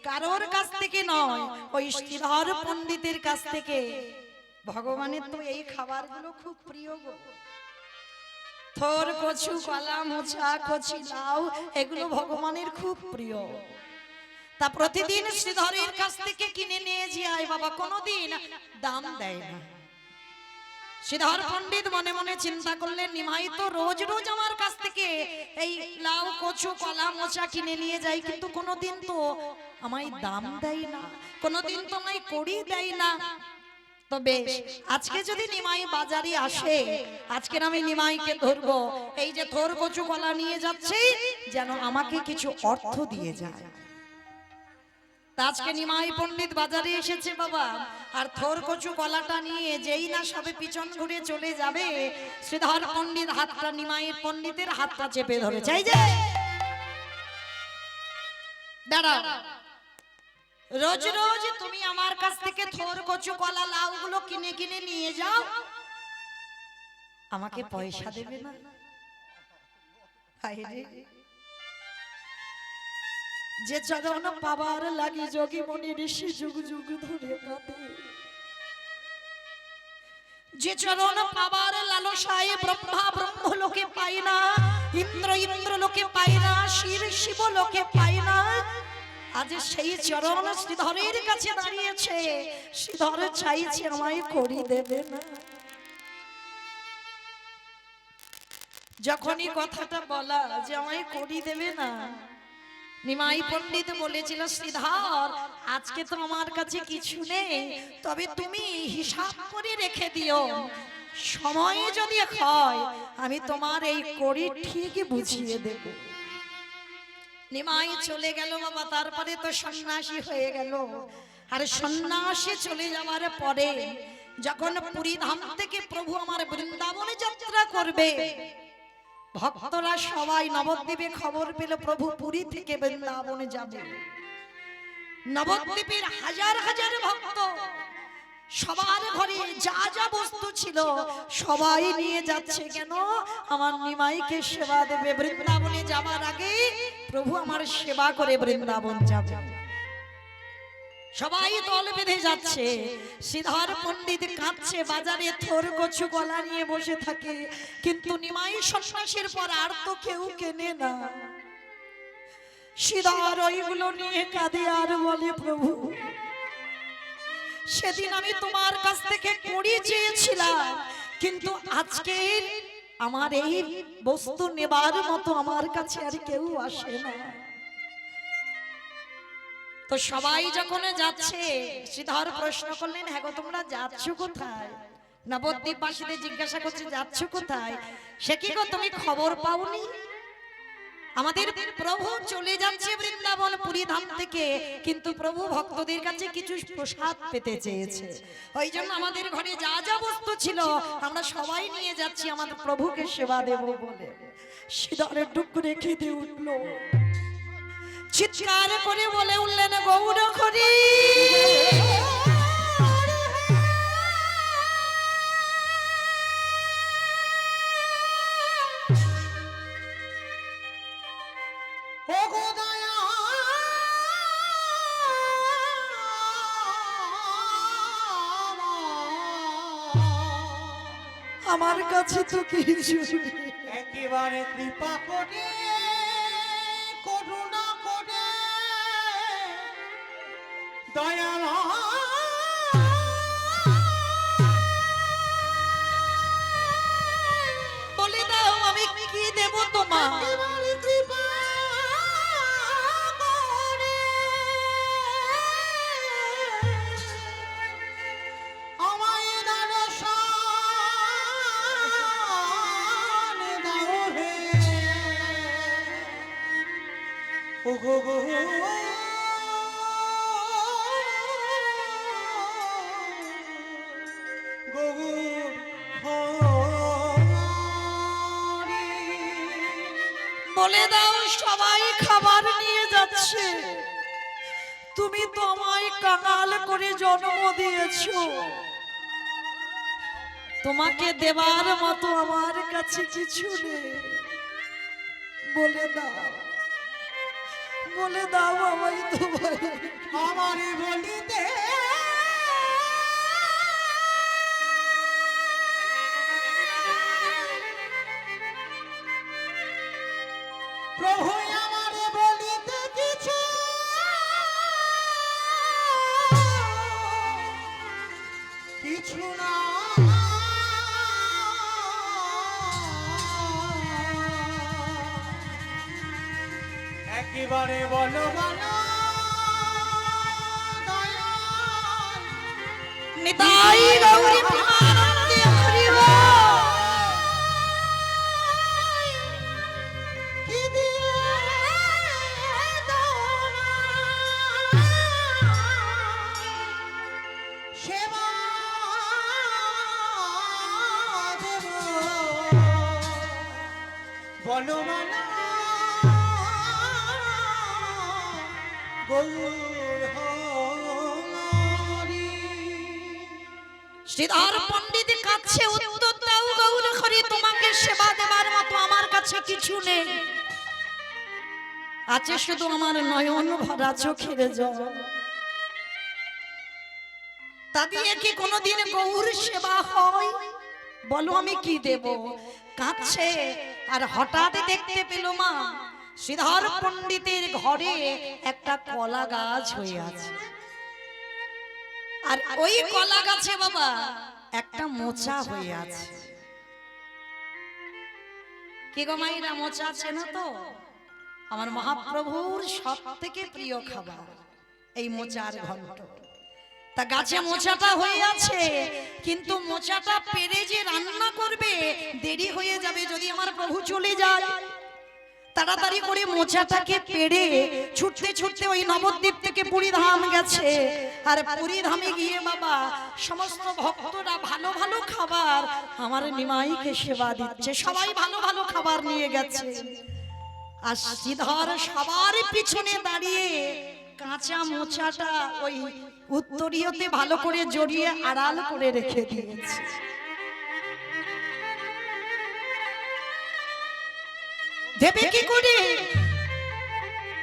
কারোর কাছ থেকে নয়, ওই শ্রীধর পণ্ডিতের কাছ থেকে, ভগবানের তো এই খাবারগুলো খুব প্রিয় গো, থোর, কচু, কলা, মোচা, কচি, লাউ, এগুলো ভগবানের খুব প্রিয়। তা প্রতিদিন শ্রীধরের কাছ থেকে কিনে নিয়ে যায় বাবা, কোনোদিন দাম দেয় না। শ্রীধর পণ্ডিত মনে মনে চিন্তা করলেন, নিমাই তো রোজ রোজ আমার কাছ থেকে এই লাউ, কচু, কলা, মোচা কিনে নিয়ে যায়, কিন্তু কোনোদিন তো আমায় দাম দেয় না, কোনোদিন তো আমায় কড়ি দেয় না। তো বেশ, আজকে যদি নিমাই বাজারে আসে, আজকের আমি নিমাইকে ধরবো, এই যে থোর কচু কলা নিয়ে যাচ্ছে, যেন আমাকে কিছু অর্থ দিয়ে যায়। তা আজকে নিমাই পণ্ডিত বাজারে এসেছে বাবা, আর থোর কচু কলাটা নিয়ে যেই না সবে পিছন ঘুরে চলে যাবে, শ্রীধর পণ্ডিত হাতটা নিমাইয়ের পণ্ডিতের হাতটা চেপে ধরেছে। এই যে দাঁড়াও, রোজ রোজ তুমি আমার কাছ থেকে থোর কচু কলা লাউ গুলো কিনে কিনে নিয়ে যাও, আমাকে পয়সা দেবে না? হায় রে, যে চরণ পাবার লাগি যোগী মনি ঋষি যুগ যুগ ধরে কাঁদে, যে চরণ পাবার লালসায় ব্রহ্মা ব্রহ্ম লোকে পায় না, ইন্দ্র ইন্দ্র লোকে পায় না, শিব শিব লোকে পায় না, আজ সেই চরণ শ্রীধরের কাছে দাঁড়িয়েছে। শ্রীধর চাইছে আমায় করি দেবে না। যখনই কথাটা বলা যে আমায় করি দেবে না, নিমাই পণ্ডিত বলেছিল, শ্রীধর আজকে তো আমার কাছে কিছু নেই, তবে তুমি হিসাব করে রেখে দিও, সময় যদি হয় আমি তোমার এই করি ঠিকই বুঝিয়ে দেব। নিমাই চলে গেল বাবা, তারপরে তো সন্ন্যাসী হয়ে গেল। আর সন্ন্যাসী চলে যাওয়ার পরে যখন পুরী ধাম থেকে প্রভু আমার বৃন্দাবনে যাত্রা করবে, ভক্তরা সবাই নবদ্বীপে খবর পেল প্রভু পুরী থেকে বৃন্দাবনে যাবে। নবদ্বীপের হাজার হাজার ভক্ত সবার ঘরে যা যা বস্তু ছিল সবাই নিয়ে যাচ্ছে। কেন? আমার নিমাইকে সেবা দেবে। বৃন্দাবনে যাবার আগে প্রভু আমার সেবা করে বৃন্দাবন যাবে। সবাই দল বেঁধে যাচ্ছে। শ্রীধর পণ্ডিত কাঁদছে, বাজারে থোর কচু কলা নিয়ে বসে থাকে, কিন্তু নিমাই সন্ন্যাসের পর আর তো কেউ কেনে না। শ্রীধর ওইগুলো নিয়ে কাঁদে আর বলে, প্রভু সেদিন আমি তোমার কাছ থেকে কড়ি চেয়েছিলাম, কিন্তু আজকে আমার এই বস্তু নেবার মতো আমার কাছে আর কেউ আসে না। তো সবাই যখন যাচ্ছে, শ্রীধর প্রশ্ন করলেন, হ্যাঁ গো তোমরা যাচ্ছ কোথায়? নবদ্বীপবাসীদের জিজ্ঞাসা করছে, যাচ্ছ কোথায়? সে কি গো তুমি খবর পাওনি? আমাদের প্রভু চলে যাচ্ছে বৃন্দাবন পুরী ধাম থেকে, কিন্তু প্রভু ভক্তদের কাছে কিছু প্রসাদ পেতে চেয়েছে, ওই জন্য আমাদের ঘরে যা যা বস্তু ছিল আমরা সবাই নিয়ে যাচ্ছি আমাদের প্রভুকে সেবা দেব বলে। শ্রীধরের ডুক রেখে দিয়ে উঠলো, চিৎকার করে বলে উঠলেন, গৌর হরি আমার কাছে তো কিছু নেই, একেবারে কৃপা করে করুণা করে দয়াল বলে দাও আমি কি দেব তোমার? একেবারে কৃপা করে আমায় দর্শন দাও হে। ও গো গো গৌর হরি। বলে দাও সবাই খাবার নিয়ে যাচ্ছে, তুমি তো আমায় কাঙাল করে জন্ম দিয়েছো, তোমাকে দেবার মতো আমার কাছে কিছু নেই। বলে দাও, বলে দাও আমায় তোমায়। আমার বলিতে প্রভু আমার বলিতে কিছু কিছু না। একেবারে বলো বলো দয়াল নিতাই গৌরী প্রেমানন্দে হরি বল। কি দিয়ে সেবা দেব বনমালা গৌর হরি। শ্রীধর পণ্ডিত কাছে উত্তর দাও গৌর হরি, তোমাকে সেবা দেবার মতো আমার কাছে কিছু নেই, আছে শুধু আমার নয়ন ভরা চোখের জল। তা দিয়ে কি কোনোদিন গৌর সেবা হয়? বলো আমি কি দেব? কাঁদছে আর হঠাৎ দেখতে পেল মা শ্রীধর পণ্ডিতের ঘরে একটা কলা গাছ হয়ে আছে, আর ওই কলা গাছে বাবা একটা মোচা হয়ে আছে। কি গো মাইরা, মোচা আছে না তো? আমার মহাপ্রভুর সব থেকে প্রিয় খাবার এই মোচার ঘন্ট। তা গাছে মোচাটা হয়ে আছে, কিন্তু মোচাটা পেরে যে রান্না করবে দেরি হয়ে যাবে যদি আমার প্রভু চলে যায়। তাড়াতাড়ি করে মোচাটাকে পেড়ে ছুটতে ছুটতে ওই নবদ্বীপ থেকে পুরী ধাম গেছে। আর পুরী ধামে গিয়ে বাবা সমস্ত ভক্তরা ভালো ভালো খাবার আমার নিমাইকে সেবা দিচ্ছে, সবাই ভালো ভালো খাবার নিয়ে গেছে। আর শ্রীধর সবার পিছনে দাঁড়িয়ে কাঁচা মোচাটা ওই উত্তরীয়তে ভালো করে জড়িয়ে আড়াল করে রেখে দিয়েছে। দেবে কি করে?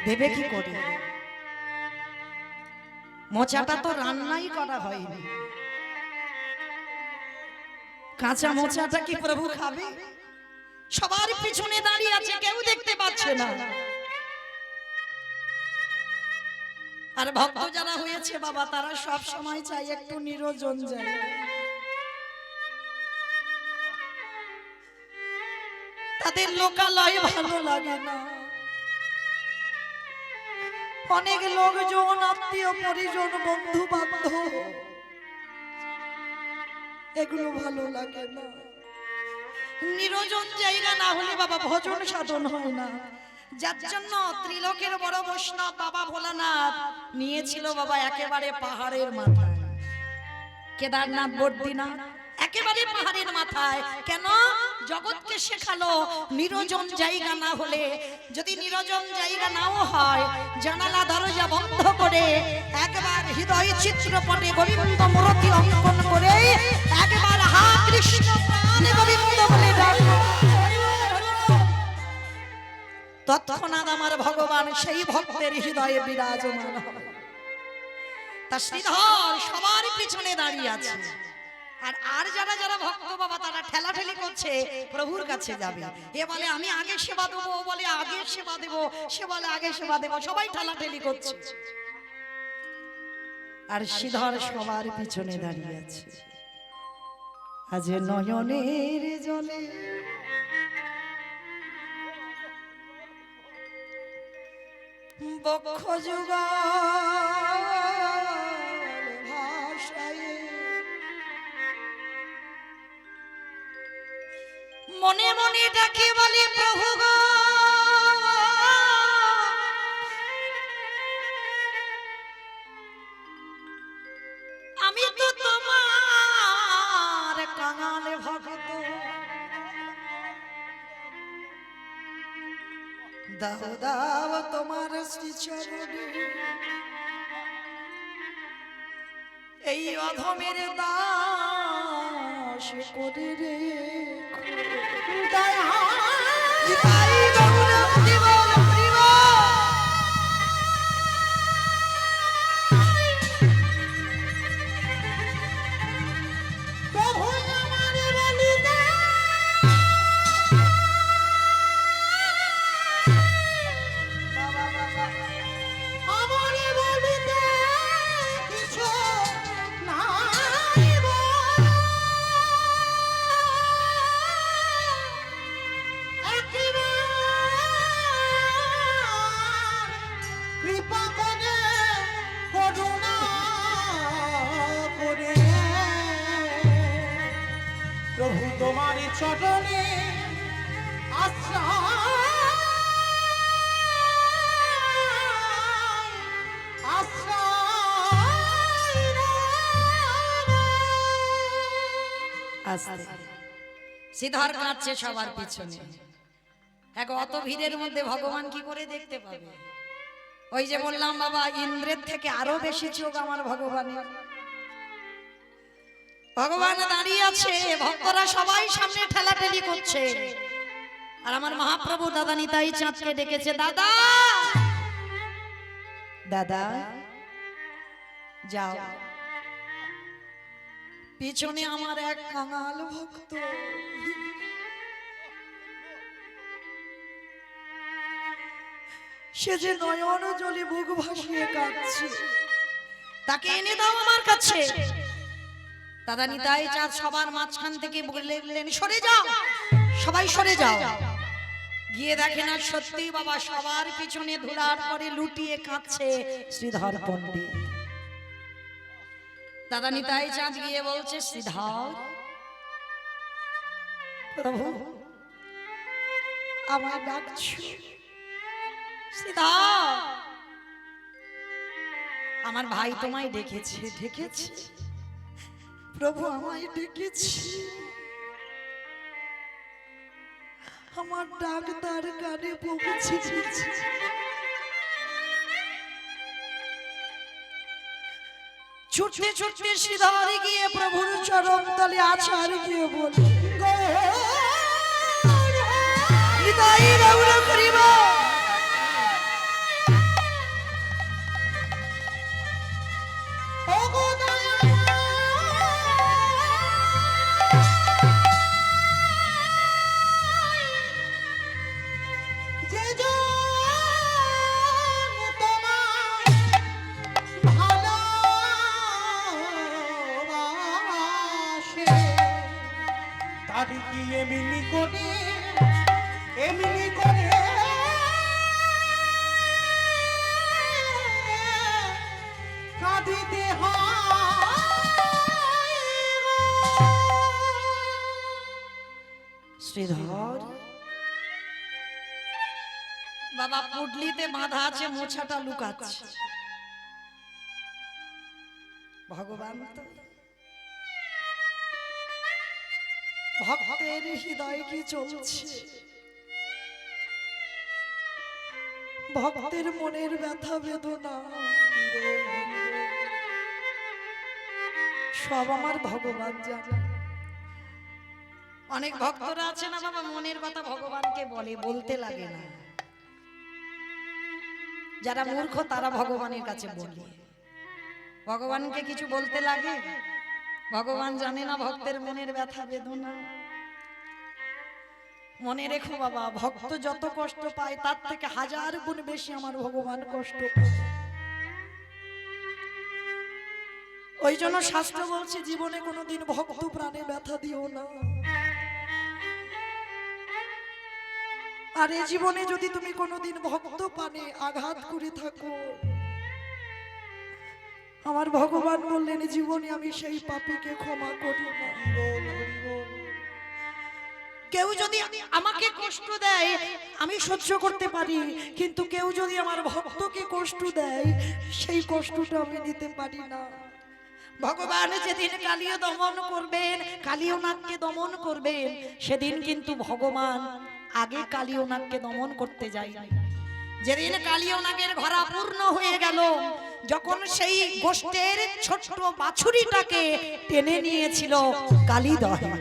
দেবে কি করে? মোচাটা তো রান্নাই করা হয়নি, কাঁচা মোচাটা কি প্রভু খাবে? সবার পিছনে দাঁড়িয়ে আছে, কেউ দেখতে পাচ্ছে না। আর ভক্ত যারা হয়েছে বাবা তারা সব সময় চাই একটু নিরজন যায়। তাদের লোকালয় ভালো লাগে না, অনেক লোকজন আত্মীয় পরিজন বন্ধু বান্ধব এগুলো ভালো লাগে না। নিরজন জায়গা না হলে বাবা ভজন সাধন হয় না। যার জন্য ত্রিলোকের বড় বৈষ্ণব বাবা ভোলানাথ নিয়েছিল বাবা একেবারে পাহাড়ের মাথায়, কেদারনাথ বদ্রীনাথ একেবারে পাহাড়ের মাথায়। কেন? জগৎকে শেখালো নিরজন জায়গা না হলে, যদি নিরজন জায়গা নাও হয়, জানালা দরজা বন্ধ করে একবার হৃদয় চিত্রপটে গোবিন্দ মূর্তি অঙ্কন করে একবার হা কৃষ্ণ প্রাণ গোবিন্দ বলে ডাকো, তৎক্ষণাৎ আমার ভগবান সেই ভক্তের হৃদয়ে বিরাজমান হয়। তা শ্রীধর সবার পিছনে দাঁড়িয়ে আছে। আর আর যারা যারা ভক্ত বাবা তারা ঠেলাঠেলি করছে প্রভুর কাছে যাবে। এ বলে আমি আগে সেবা দেবো, ও বলে আগে সেবা দেবো, সে বলে আগে সেবা দেবো, সবাই ঠেলাঠেলি করছে। আর শ্রীধর সবার পিছনে দাঁড়িয়ে আছে। আজ নয়নের জলে বক্ষ যুগল ভাষায় মনে মনে ডাকে বলে প্রভু গো, আমি তো তোমার কাঙাল ভক্ত, দাও দাও তোমার শ্রীচরণে এই অধমের দাস করে রে দয়া নিতাই গৌর জীবন প্রিয়। প্রভু আমার বলিতে আমার বলিতে কিছু নাই গো। একেবারে চরণে আশ্রয় আশ্রয় আস্তে শ্রীধর কাঁদছে সবার পিছনে। এক অত ভিড়ের মধ্যে ভগবান কি করে দেখতে পাবে? ওই যে বললাম বাবা, ইন্দ্রের থেকে আরো বেশি চোখ আমার ভগবানের। ভগবান দাঁড়িয়ে আছে, ভক্তরা সবাই সামনে ঠেলাঠেলি করছে, আর আমার মহাপ্রভু দাদা নিতাই চাঁদকে ডেকেছে, দাদা দাদা যাও। পিছনে আমার এক কাঙাল ভক্ত, সে যে নয়ন জলে বুক ভাসিয়ে কাঁদছে, তাকে এনে দাও আমার কাছে। দাদা নিতাই চাঁদ সবার মাঝখান থেকে বললেন, সরে যাও, সবাই সরে যাও। গিয়ে দেখেন আর সত্যি বাবা সবার পিছনে ধুলার পরে লুটিয়ে কাঁদছে শ্রীধর পণ্ডিত। দাদা নিতাই চাঁদ গিয়ে বলছে, শ্রীধর প্রভু আমায় ডাকছো? শ্রীধর আমার ভাই তোমায় ডেকেছে। ডেকেছে প্রভু, আমায় ডেকেছে। আমার ডাক তার কানে পৌঁছেছে। ছুটতে ছুটতে শ্রীধর গিয়ে প্রভুর চরণ তলে আছাড় গিয়ে বল, নিতাই গৌর করিব। এমনি করে কাঁদিতে শ্রীধর বাবা পুডলিতে বাঁধা আছে, মোছাটা লুকাচ্ছে। ভগবান তো ভক্তের হৃদয় কি চলছে, ভক্তের মনের ব্যথা বেদনা সব আমার ভগবান জানে। অনেক ভক্তরা আছে না বাবা, মনের কথা ভগবানকে বলে, বলতে লাগে না। যারা মূর্খ তারা ভগবানের কাছে বলে। ভগবানকে কিছু বলতে লাগে? ভগবান জানে না ভক্তের মনের ব্যথা বেদনা। মনে রেখো বাবা, ভক্ত যত কষ্ট পায় তার থেকে 1000 গুণ বেশি আমার ভগবান কষ্ট পায়। ওই জন্য শাস্ত্র বলছে, জীবনে কোনোদিন ভক্ত প্রাণে ব্যথা দিও না। আর এই জীবনে যদি তুমি কোনোদিন ভক্ত প্রাণে আঘাত করে থাকো, আমার ভগবান বললেন জীবনে আমি সেই পাপীকে ক্ষমা করি না। কেউ যদি আমাকে কষ্ট দেয় আমি সহ্য করতে পারি, কিন্তু কেউ যদি আমার ভক্তকে কষ্ট দেয় সেই কষ্টটা আমি নিতে পারি না। ভগবান যেদিন কালিয় দমন করবেন, কালিয় নাগকে দমন করবেন, সেদিন কিন্তু ভগবান আগে কালিয় নাগকে দমন করতে যায়। যেদিন কালিয় নাগের ঘরা পূর্ণ হয়ে গেল, যখন সেই গোষ্ঠের ছোট্ট বাছুরিটাকে টেনে নিয়েছিল কালীদহে,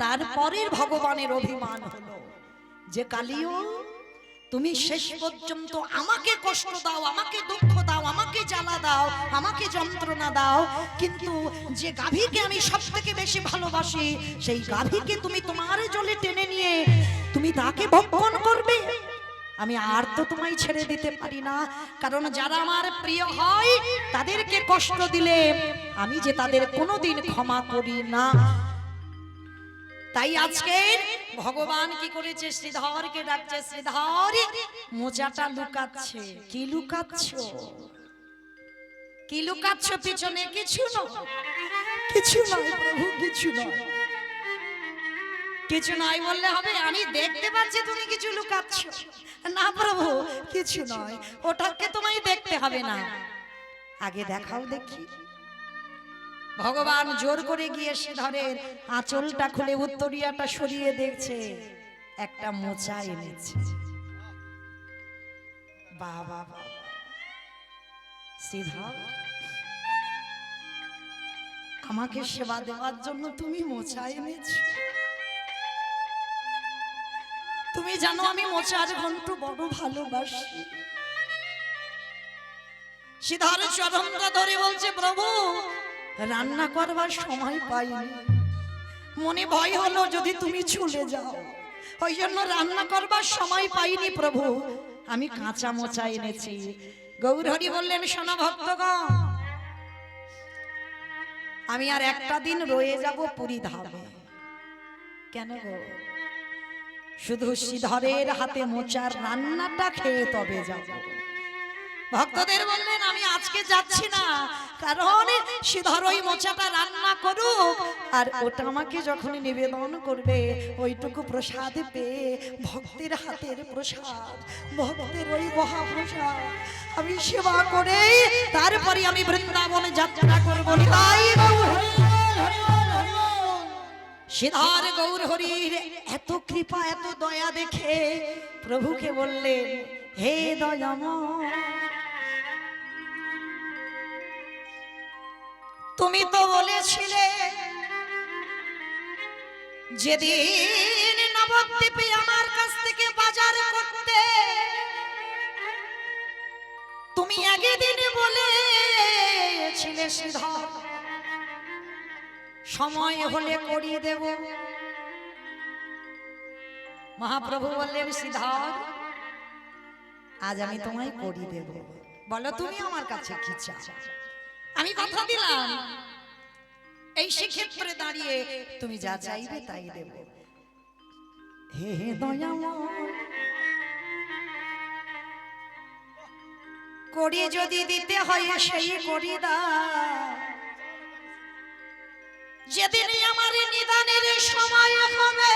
তারপরের ভগবানের অভিমান হলো যে কালিয় তুমি শেষ পর্যন্ত আমাকে কষ্ট দাও, আমাকে দুঃখ দাও, আমাকে জ্বালা দাও, আমাকে যন্ত্রণা দাও, কিন্তু যে গাভীকে আমি সবথেকে বেশি ভালোবাসি সেই গাভীকে তুমি তোমার জলে টেনে নিয়ে তুমি তাকে ভক্ষণ করবে। আমি আর তো তোমায় ছেড়ে দিতে পারি না, কারণ যারা আমার প্রিয় হয় তাদেরকে কষ্ট দিলে আমি যে তাদের কোনোদিন ক্ষমা করি না। তাই আজকে ভগবান কি করেছে, শ্রীধরকে ডাকছে, শ্রীধর মোজাটা লুকাচ্ছে। কি লুকাচ্ছ? কি লুকাচ্ছ? পিছনে কিছু নয়, কিছু নয় প্রভু, কিছু নয়। কিছু নয় বললে হবে? আমি দেখতে পাচ্ছি তুমি কিছু লুকাচ্ছ। না প্রভু, কিছু নয়, ওটাকে তোমায় দেখতে হবে না, আগে দেখাও দেখি। ভগবান জোর করে গিয়ে শ্রীধরের আঁচলটা খুলে উত্তরিয়াটা সরিয়ে দেখছে, একটা মোচা এনেছে। বাবা বাবা, শ্রীধর, আমাকে সেবা দেওয়ার জন্য তুমি মোচা এনেছো? তুমি জানো আমি মোচার ঘন্ট বড় ভালোবাসি। শ্রীধর চরণটা ধরে বলছে, প্রভু রান্না করবার সময় পাইনি, মনে ভয় হলো যদি তুমি চলে যাও, ওই জন্য রান্না করবার সময় পাইনি প্রভু, আমি কাঁচা মোচা এনেছি। গৌরহরি বললেন, শোনো ভক্তগণ, আমি আর একটা দিন রয়ে যাব পুরী ধামে। কেন গো? শুধু শ্রীধরের হাতে মোচার রান্নাটা খেয়ে তবে যাব। ভক্তদের বললেন, আমি আজকে যাচ্ছি না, কারণ শ্রীধর ওই মোচাটা রান্না করুক, আর ওটা আমাকে যখন নিবেদন করবে, ওইটুকু প্রসাদ পেয়ে, ভক্তের হাতের প্রসাদ, ভক্তের ওই মহাপ্রসাদ আমি সেবা করে তারপরে আমি বৃন্দাবনে যাত্রা করব। তাই শ্রীধর গৌর হরির এত কৃপা, এত দয়া দেখে প্রভুকে বললেন, হে দয়াময়, তুমি তো বলেছিলে যেদিন নবদ্বীপে আমার কাছ থেকে বাজার করতে, তুমি একদিন বলেছিলে শ্রীধর সময় হলে করিয়ে দেব। মহাপ্রভু বললেন, শ্রীধর আজ আমি তোমায় করিয়ে দেব, বলো তুমি আমার কাছে কি চাও? আমি কথা দিলাম এই শিক্ষেত্রে দাঁড়িয়ে তুমি যা চাইবে তাই দেব। হে দয়াময়, করি যদি দিতে হয় সেই করি দাও, যেদিন আমার নিদানের সময় হবে,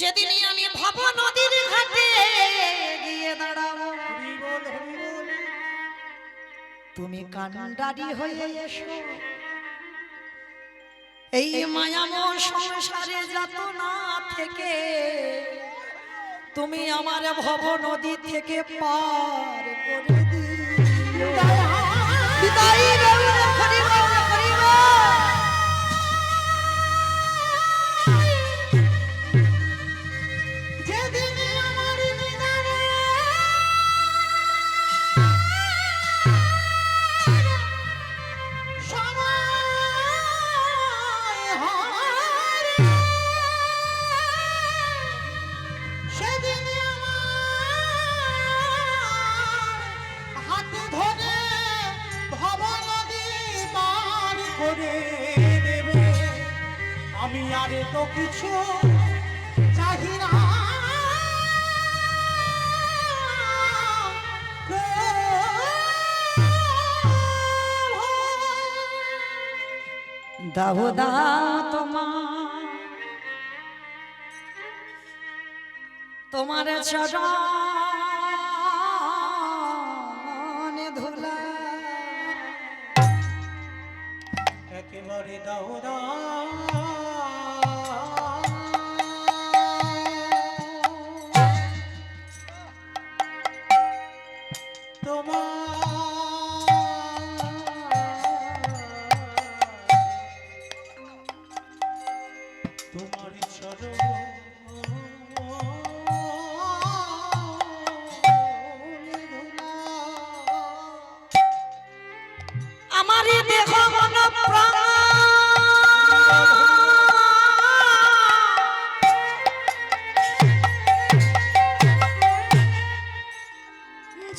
যেদিন আমি ভব নদীর ঘাটে গিয়ে দাঁড়াবো, তুমি কান্ডারি হয়ে এসো, এই মায়াময় সংসারে যাতনা থেকে তুমি আমার ভব নদী থেকে পার করে দিও। বিদায় গৌর হরি বল, হরি বল। যেদিন আমার নিদানে সময় হয়, সেদিন আমার হাত ধরে ভব নদী পার করে দেবে। আমি আর তো কিছু চাহি না, দাও দাও তোমার চরণ ধুলা, একেবারে দাও দাও তোমার চরণ আমার দেহ মন প্রাণ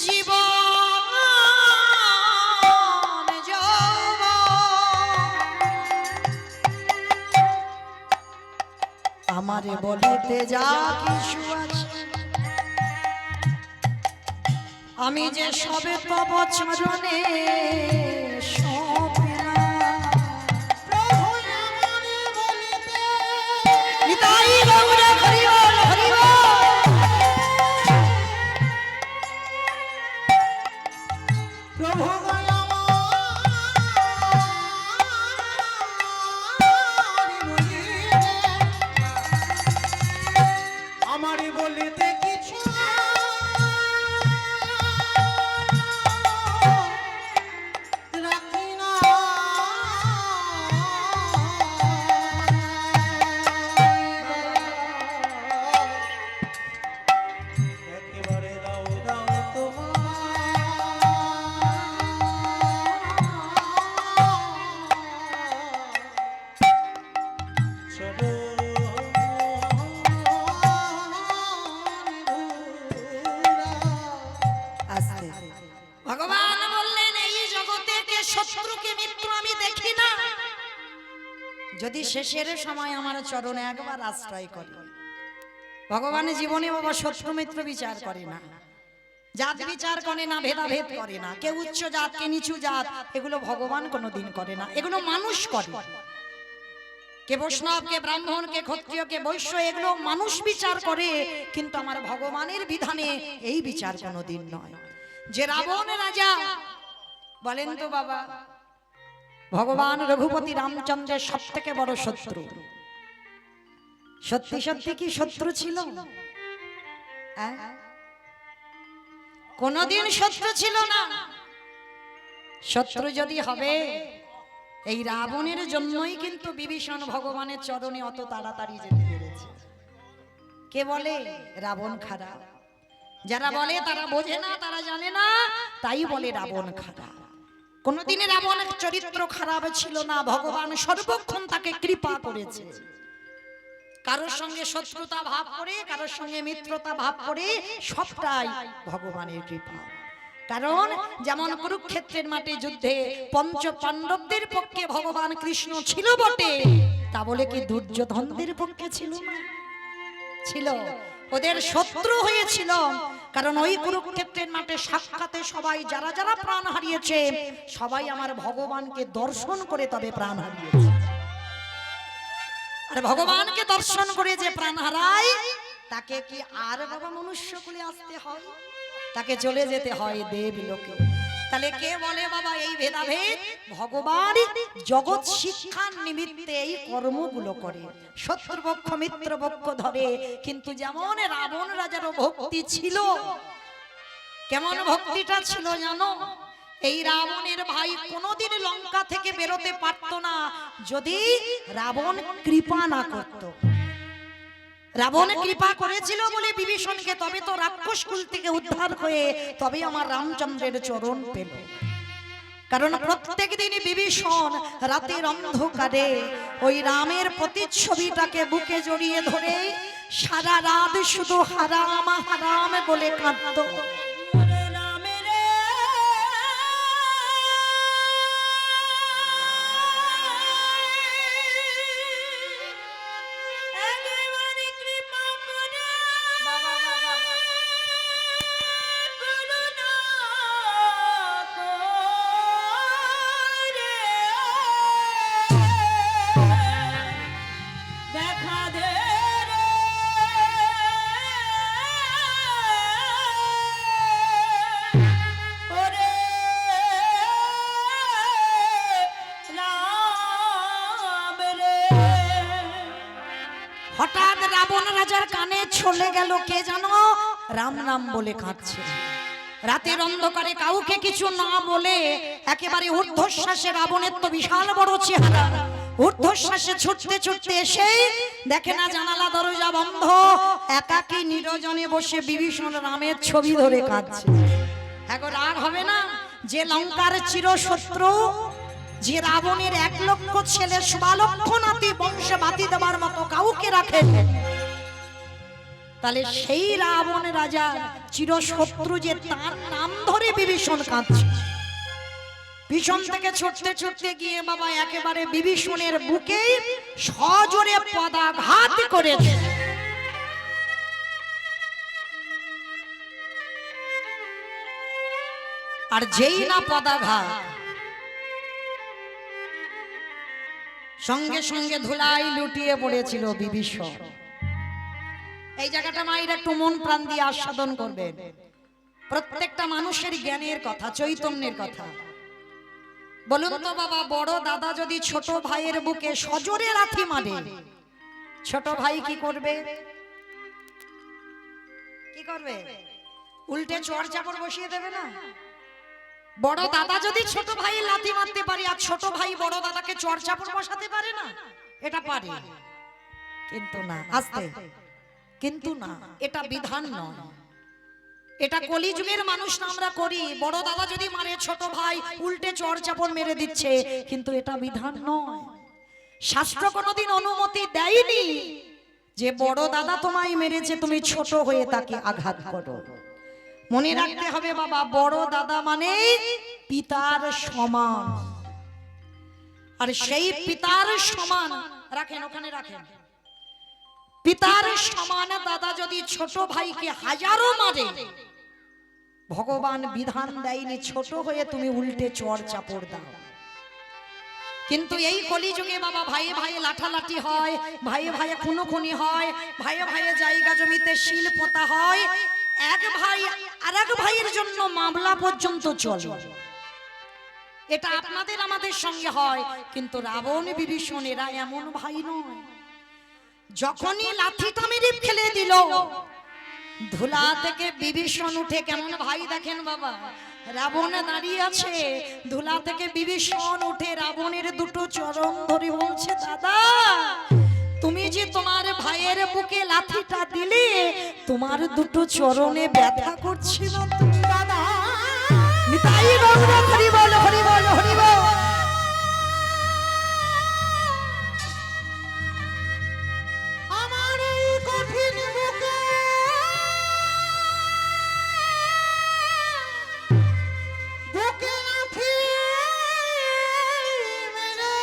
জীবন আমারে বলিতে যা কিছু আছে, আমি যে সবে তব চরণে সপিলাম। প্রভু শত্রুকে মিত্র আমি দেখি না, যদি শেষের সময় আমার চরণে একবার আশ্রয় করে। ভগবানের জীবনে বাবা শত্রু মিত্র বিচার করে না, জাত বিচার করে না, ভেদাভেদ করে না, কে উচ্চ জাত কে নিচু জাত এগুলো ভগবান কোনোদিন করে না, এগুলো মানুষ করে। কে বৈষ্ণব কে ব্রাহ্মণ কে ক্ষত্রিয় কে বৈশ্য এগুলো মানুষ বিচার করে, কিন্তু আমার ভগবানের বিধানে এই বিচার কোনোদিন নয়। যে রাবণ রাজা, বলেন তো বাবা, ভগবান রঘুপতি রামচন্দ্রের সব থেকে বড় শত্রু, সত্যি সত্যি কি শত্রু ছিল? কোনদিন শত্রু ছিল না। শত্রু যদি হবে, এই রাবণের জন্যই কিন্তু বিভীষণ ভগবানের চরণে অত তাড়াতাড়ি যেতে পেরেছে। কে বলে রাবণ খারাপ? যারা বলে তারা বোঝে না, তারা জানে না, তাই বলে রাবণ খারাপ। কোনদিনই রাবণের চরিত্র খারাপ ছিল না, ভগবান সর্বক্ষণ তাকে কৃপা করেছে। কারোর সঙ্গে শত্রুতা ভাব করে, কারোর সঙ্গে মিত্রতা ভাব করে, সবটাই ভগবানের কৃপা। কারণ যেমন কুরুক্ষেত্রের মাঠে যুদ্ধে পঞ্চ পাণ্ডবদের পক্ষে ভগবান কৃষ্ণ ছিল বটে, তা বলে কি দুর্যোধনদের পক্ষে ছিল না? ছিল, ওদের শত্রু হয়েছিল। কারণ ওই কুরুক্ষেত্রের মাঠে সাক্ষাতে সবাই যারা যারা প্রাণ হারিয়েছে, সবাই আমার ভগবানকে দর্শন করে তবে প্রাণ হারিয়েছে। আর ভগবানকে দর্শন করে যে প্রাণ হারায়, তাকে কি আর বাবা মনুষ্য কুলে আসতে হয়? তাকে চলে যেতে হয় দেবলোকে। তাহলে কে বলে বাবা এই ভেদাভেদ? ভগবান জগৎ শিক্ষার নিমিত্তে এই কর্মগুলো করে, শত্রুপক্ষ মিত্রপক্ষ ধরে। কিন্তু যেমন রাবণ রাজারও ভক্তি ছিল, কেমন ভক্তিটা ছিল জানো? এই রাবণের ভাই কোনোদিন লঙ্কা থেকে বেরোতে পারত না যদি রাবণ কৃপা না করত। রাবণ কৃপা করেছিল বলে বিভীষণকে, তবে তো রাক্ষস কুল থেকে উদ্ধার হয়ে তবে আমার রামচন্দ্রের চরণ পেল। কারণ প্রত্যেক দিনই বিভীষণ রাতের অন্ধকারে ওই রামের প্রতিচ্ছবিটাকে বুকে জড়িয়ে ধরে সারা রাত শুধু হারাম হারাম বলে কাঁদত। হঠাৎ রাবণ রাজার কানে চলে গেল, কে জানো রাম নাম বলে কাঁদছে। রাতের অন্ধকারে কাউকে কিছু না বলে একেবারে ঊর্ধ্বশ্বাসে, রাবণের তো বিশাল বড় চেহারা, ঊর্ধ্বশ্বাসে ছুটতে ছুটতে এসে দেখে না জানালা দরজা বন্ধ, একাকী নিরজনে বসে বিভীষণ রামের ছবি ধরে কাঁদছে। এখন রাগ হবে না? যে লঙ্কার চিরশত্রু, যে রাবণের 1 লক্ষ ছেলে 16 লক্ষ নাতি বংশে বাতি দেওয়ার মতো কাউকে রাখে, তাহলে সেই রাবণ রাজা চিরশত্রু যে তার নাম ধরে বিভীষণ কাঁদছে। পিছন থেকে ছুটতে ছুটতে গিয়ে বাবা একেবারে বিভীষণের বুকে সজোরে পদাঘাত করেছে। আর যেই না পদাঘাত, সঙ্গে সঙ্গে ধুলাই লুটিয়ে পড়েছিল বিভীষণ। এই জায়গাটা মায়ের একটু মন প্রাণ দিয়ে আস্বাদন করবেন। প্রত্যেকটা মানুষের জ্ঞানের কথা, চৈতন্যের কথা। বলুন তো বাবা, বড় দাদা যদি ছোট ভাইয়ের বুকে সজোরে লাথি মারে, ছোট ভাই কি করবে? কি করবে? উল্টে চড় চাপড় বসিয়ে দেবে না? বড় দাদা যদি ছোট ভাই লাথি মারতে পারে, আর ছোট ভাই বড় দাদাকে চড় চাপড় বসাতে পারে না? এটা পারে, কিন্তু না, আস্তে, কিন্তু না, এটা বিধান নয়। এটা কলিযুগের মানুষ না আমরা করি। বড় দাদা যদি মারে, ছোট ভাই উল্টে চড় চাপড় মেরে দিচ্ছে, কিন্তু এটা বিধান নয়। শাস্ত্র কোনোদিন অনুমতি দেয়নি যে বড় দাদা তোমায় মেরেছে, তুমি ছোট হয়ে তাকে আঘাত করো। মনে রাখতে হবে বাবা, বড় দাদা মানে পিতার সমান। আর সেই পিতার সমান রাখেন, ওখানে রাখেন, পিতার সমান দাদা যদি ছোট ভাইকে হাজারো মারে, ভগবান বিধান দেয়নি ছোট হয়ে তুমি উল্টে চড় চাপড় দাও। কিন্তু এই কলিযুগে বাবা ভাইয়ে ভাইয়ে লাঠালাঠি হয়, ভাইয়ে ভাইয়ে খুনোখুনি হয়, ভাইয়ে ভাইয়ে জায়গা জমিতে শিল পোতা হয়, এক ভাই আর এক ভাইয়ের জন্য মামলা পর্যন্ত চলে। এটা আপনাদের আমাদের সঙ্গে হয়, কিন্তু রাবণ বিভীষণ এরা এমন ভাই নয়। যখনই লাঠিটা মেরে ফেলে দিল, ধুলা থেকে বিভীষণ উঠে, কেমন ভাই দেখেন বাবা, রাবণ দাঁড়িয়ে আছে, ধুলা থেকে বিভীষণ উঠে রাবণের দুটো চরণ ধরে বলছে, দাদা তুমি যে তোমার ভাইয়ের বুকে লাঠিটা দিলে, তোমার দুটো চরণে ব্যথা করছিল তো দাদা। নিতাই গৌর হরি বল, হরি বল, হরি বল। আমার এই কঠিন বুকে বুকে লাথি মেরে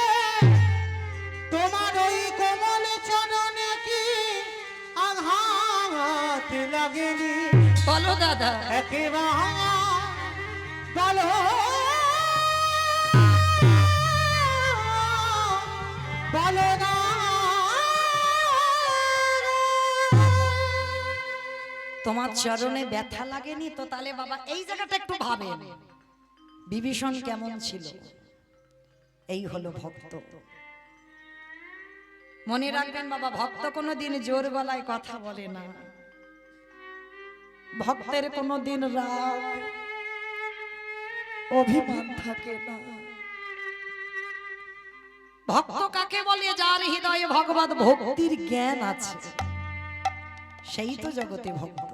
তোমার ওই কোমল চরণে কি আঘাত লাগেনি? বলো দাদা। একেবারে বলো বলো না। তোমার চরণে ব্যথা লাগেনি তো? তাহলে বাবা এই জায়গাটা একটু ভাবেন, বিভীষণ কেমন ছিল? এই হলো ভক্ত। মনে রাখবেন বাবা, ভক্ত কোনোদিন জোর গলায় কথা বলে না, ভক্তের কোনোদিন রাগ অভিমান থাকে না। ভক্ত কাকে বলে? যার হৃদয়ে ভগবত ভক্তির জ্ঞান আছে, সেই তো জগতে ভক্ত।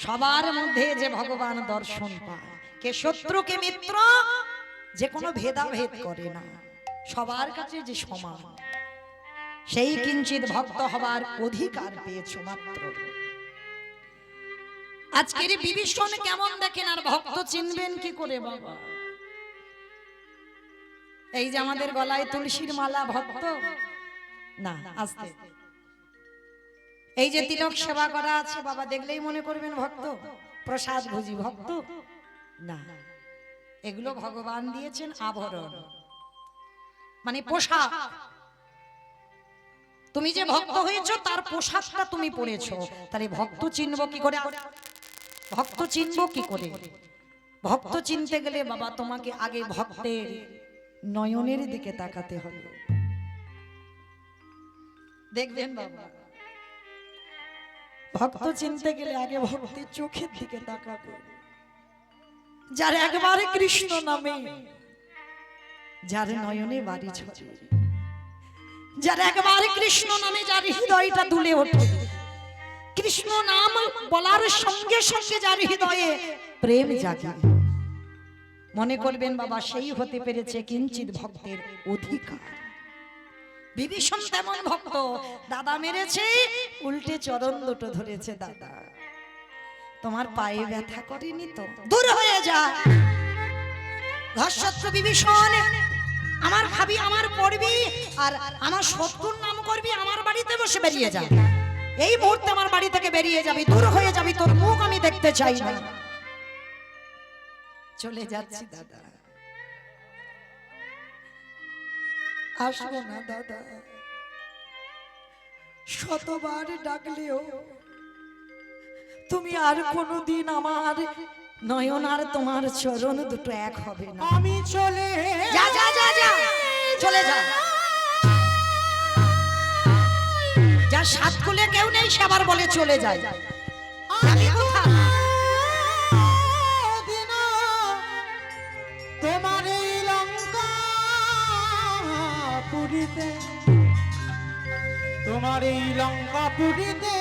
সবার মধ্যে যে ভগবান দর্শন পায়, কে শত্রু কে মিত্র, যে কোনো ভেদাভেদ করে না, সবার কাছে যে সমান, সেই কিঞ্চিত ভক্ত হবার অধিকার পেয়েছো মাত্র। আজকের বিভীষণ কেমন দেখেন, আর ভক্ত চিনবেন কি করে বাবা? এই যে আমাদের গলায় তুলসীর মালা, ভক্ত না? আস্তে, এই যে তিলক সেবা করা আছে বাবা, দেখলেই মনে করবেন ভক্ত, প্রসাদ ভুজি ভক্ত না। এগুলো ভগবান দিয়েছেন আভরণ, মানে পোশাক। তুমি যে ভক্ত হয়েছো তার পোশাকটা তুমি পরেছো, তাহলে ভক্ত চিনব কি করে? ভক্ত চিনব কি করে? ভক্ত চিনতে গেলে বাবা তোমাকে আগে ভক্তের নয়নের দিকে তাকাতে হবে। দেখবেন বাবা, ভক্ত চিনতে গেলে আগে ভক্তের চোখের দিকে তাকাবে। যার একবারে কৃষ্ণ নামে, যার নয়নে বাড়ি ঝরে, যার একবারে কৃষ্ণ নামে যার হৃদয়টা দুলে ওঠে, কৃষ্ণ নাম বলার সঙ্গে সঙ্গে যার হৃদয়ে প্রেম জাগে, মনে করবেন বাবা সেই হতে পেরেছে কিঞ্চিত ভক্তের অধিকার। বিভীষণ তেমন ভক্ত, দাদা মেরেছে, উল্টে চরণ দুটো ধরেছে, দাদা তোমার পায়ে ব্যথা করেনি তো? দূর হয়ে যা ঘরশত্রু বিভীষণ, আমার খাবি, আমার পড়বি, আর আমার শত্রুর নাম করবি, আমার বাড়িতে বসে বেরিয়ে যা। এই মুহূর্তে আমার বাড়ি থেকে বেরিয়ে যাবি, দূর হয়ে যাবি, তোর মুখ আমি দেখতে চাই না। চলে যাচ্ছি দাদা, আসবো না দাদা, শতবার ডাকলেও তুমি আর কোনোদিন আমার নয়ন আর তোমার চরণ দুটো এক হবে না। আমি চলে যা যা যা যা, চলে যা। যার সাত কুলে কেউ নেই সে আবার বলে চলে যায়। যাবি কোথায়? তোমার এই লঙ্কা পুরিতে, তোমার এই লঙ্কা পুরিতে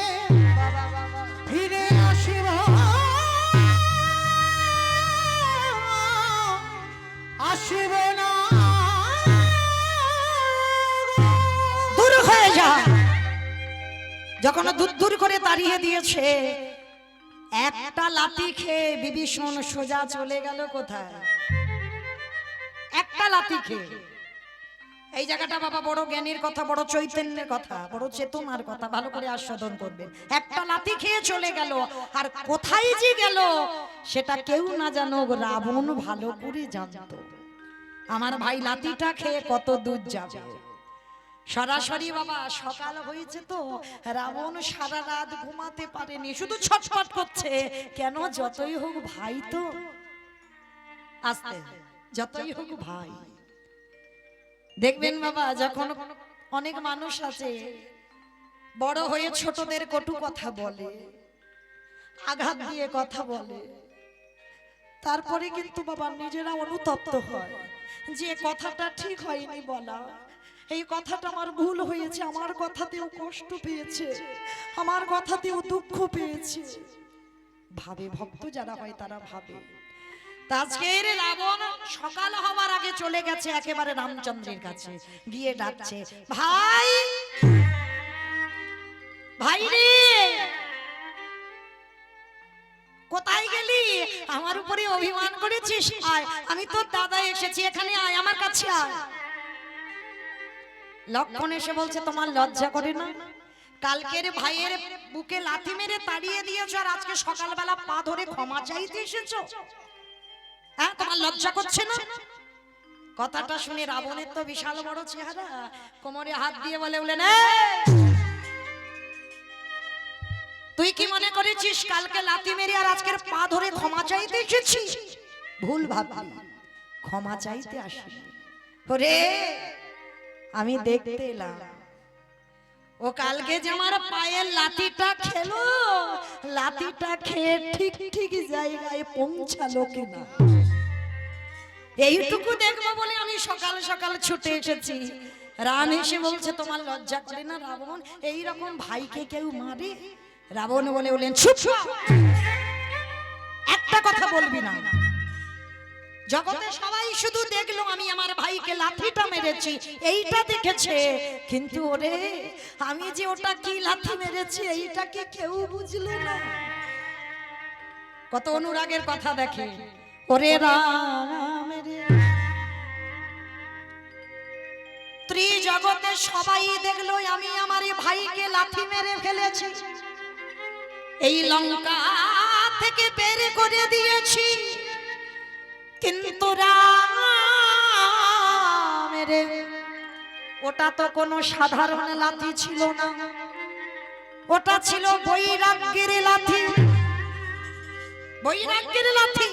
ফিরে আসিব, আসিব না। দূর হয়ে যা। যখন দূর দূর করে তাড়িয়ে দিয়েছে, একটা লাথি খেয়ে বিভীষণ সোজা চলে গেল কোথায়? একটা লাথি খেয়ে। এই জায়গাটা বাবা বড় জ্ঞানীর কথা, বড় চৈতন্যের কথা, বড় চেতনার কথা, ভালো করে আস্বাদন করবেন। একটা লাথি খেয়ে চলে গেল, আর কোথায় যে গেল সেটা কেউ না জানো, রাবণ ভালো করে জানতো। আমার ভাই লাথিটা খেয়ে কত দূর যাবে। সরাসরি বাবা সকাল হয়েছে তো রাবণ সারা রাত ঘুমাতে পারেনি, শুধু ছটফট করছে। কেন? যতই হোক ভাই তো, আস্তে যতই হোক ভাই। দেখবেন বাবা, যখন অনেক মানুষ আছে বড় হয়ে ছোটদের কটু কথা বলে, আঘাত দিয়ে কথা বলে, তারপরে কিন্তু বাবা নিজেরা অনুতপ্ত হয় যে কথাটা ঠিক হয়নি বলা, এই কথাটা আমার ভুল হয়েছে, আমার কথাতেও কষ্ট পেয়েছে, আমার কথাতেও দুঃখ পেয়েছে। ভাবে ভক্ত যারা হয় তারা ভাবে। আজকের রাবণ সকাল হওয়ার আগে চলে গেছে একেবারে রামচন্দ্রের কাছে, গিয়ে ডাকছে, ভাই ভাই রে, কোথায় গেলি? আমার উপরে অভিমান করেছিস? আয়, আমি তোর দাদা এসেছি, এখানে আয়, আমার কাছে আয়। লক্ষণ এসে বলছে, তোমার লজ্জা করে না? কালকের ভাইয়ের বুকে লাথি মেরে তাড়িয়ে দিয়েছো, আর আজকে সকালবেলা পা ধরে ক্ষমা চাইতে এসেছো? হ্যাঁ, তোমার লজ্জা করছে না? কথাটা শুনে রাবণের তো বিশাল বড় চেহারা, কোমরে হাত দিয়ে বলে বলে, তুই কি মনে করেছিস কালকে লাথি মেরে আর আজকের পা ধরে ক্ষমা চাইতে এসেছি? ভুল ভাবলি, ক্ষমা চাইতে আসিনি। ওরে, আমি দেখতে এলাম ও কালকে যে আমার পায়ের লাথিটা খেলো, লাথিটা খেয়ে ঠিক ঠিক জায়গায় পৌঁছালো কিনা, এইটুকু দেখবো বলে আমি সকাল সকাল ছুটে এসেছি। রাম এসে বলছে, তোমার লজ্জা করে না রাবণ? এইরকম ভাইকে কেউ মারে? রাবণ বলে বলেন, চুপ, একটা কথা বলবি না। জগতে সবাই শুধু দেখলো আমি আমার ভাইকে লাথিটা মেরেছি, এইটা দেখেছে, কিন্তু ওরে আমি যে ওটা কি লাথি মেরেছি এইটাকে কেউ বুঝলো না। কত অনুরাগের কথা দেখে। ওরে রাম রে, ত্রিজগতে সবাই দেখলো আমি আমার ভাইকে লাথি মেরে ফেলেছি, এই লঙ্কা থেকে বের করে দিয়েছি, কিন্তু রাম রে, ওটা তো কোনো সাধারণ লাথি ছিল না, ওটা ছিল বৈরাগ্যের লাথি, বৈরাগ্যের লাথি।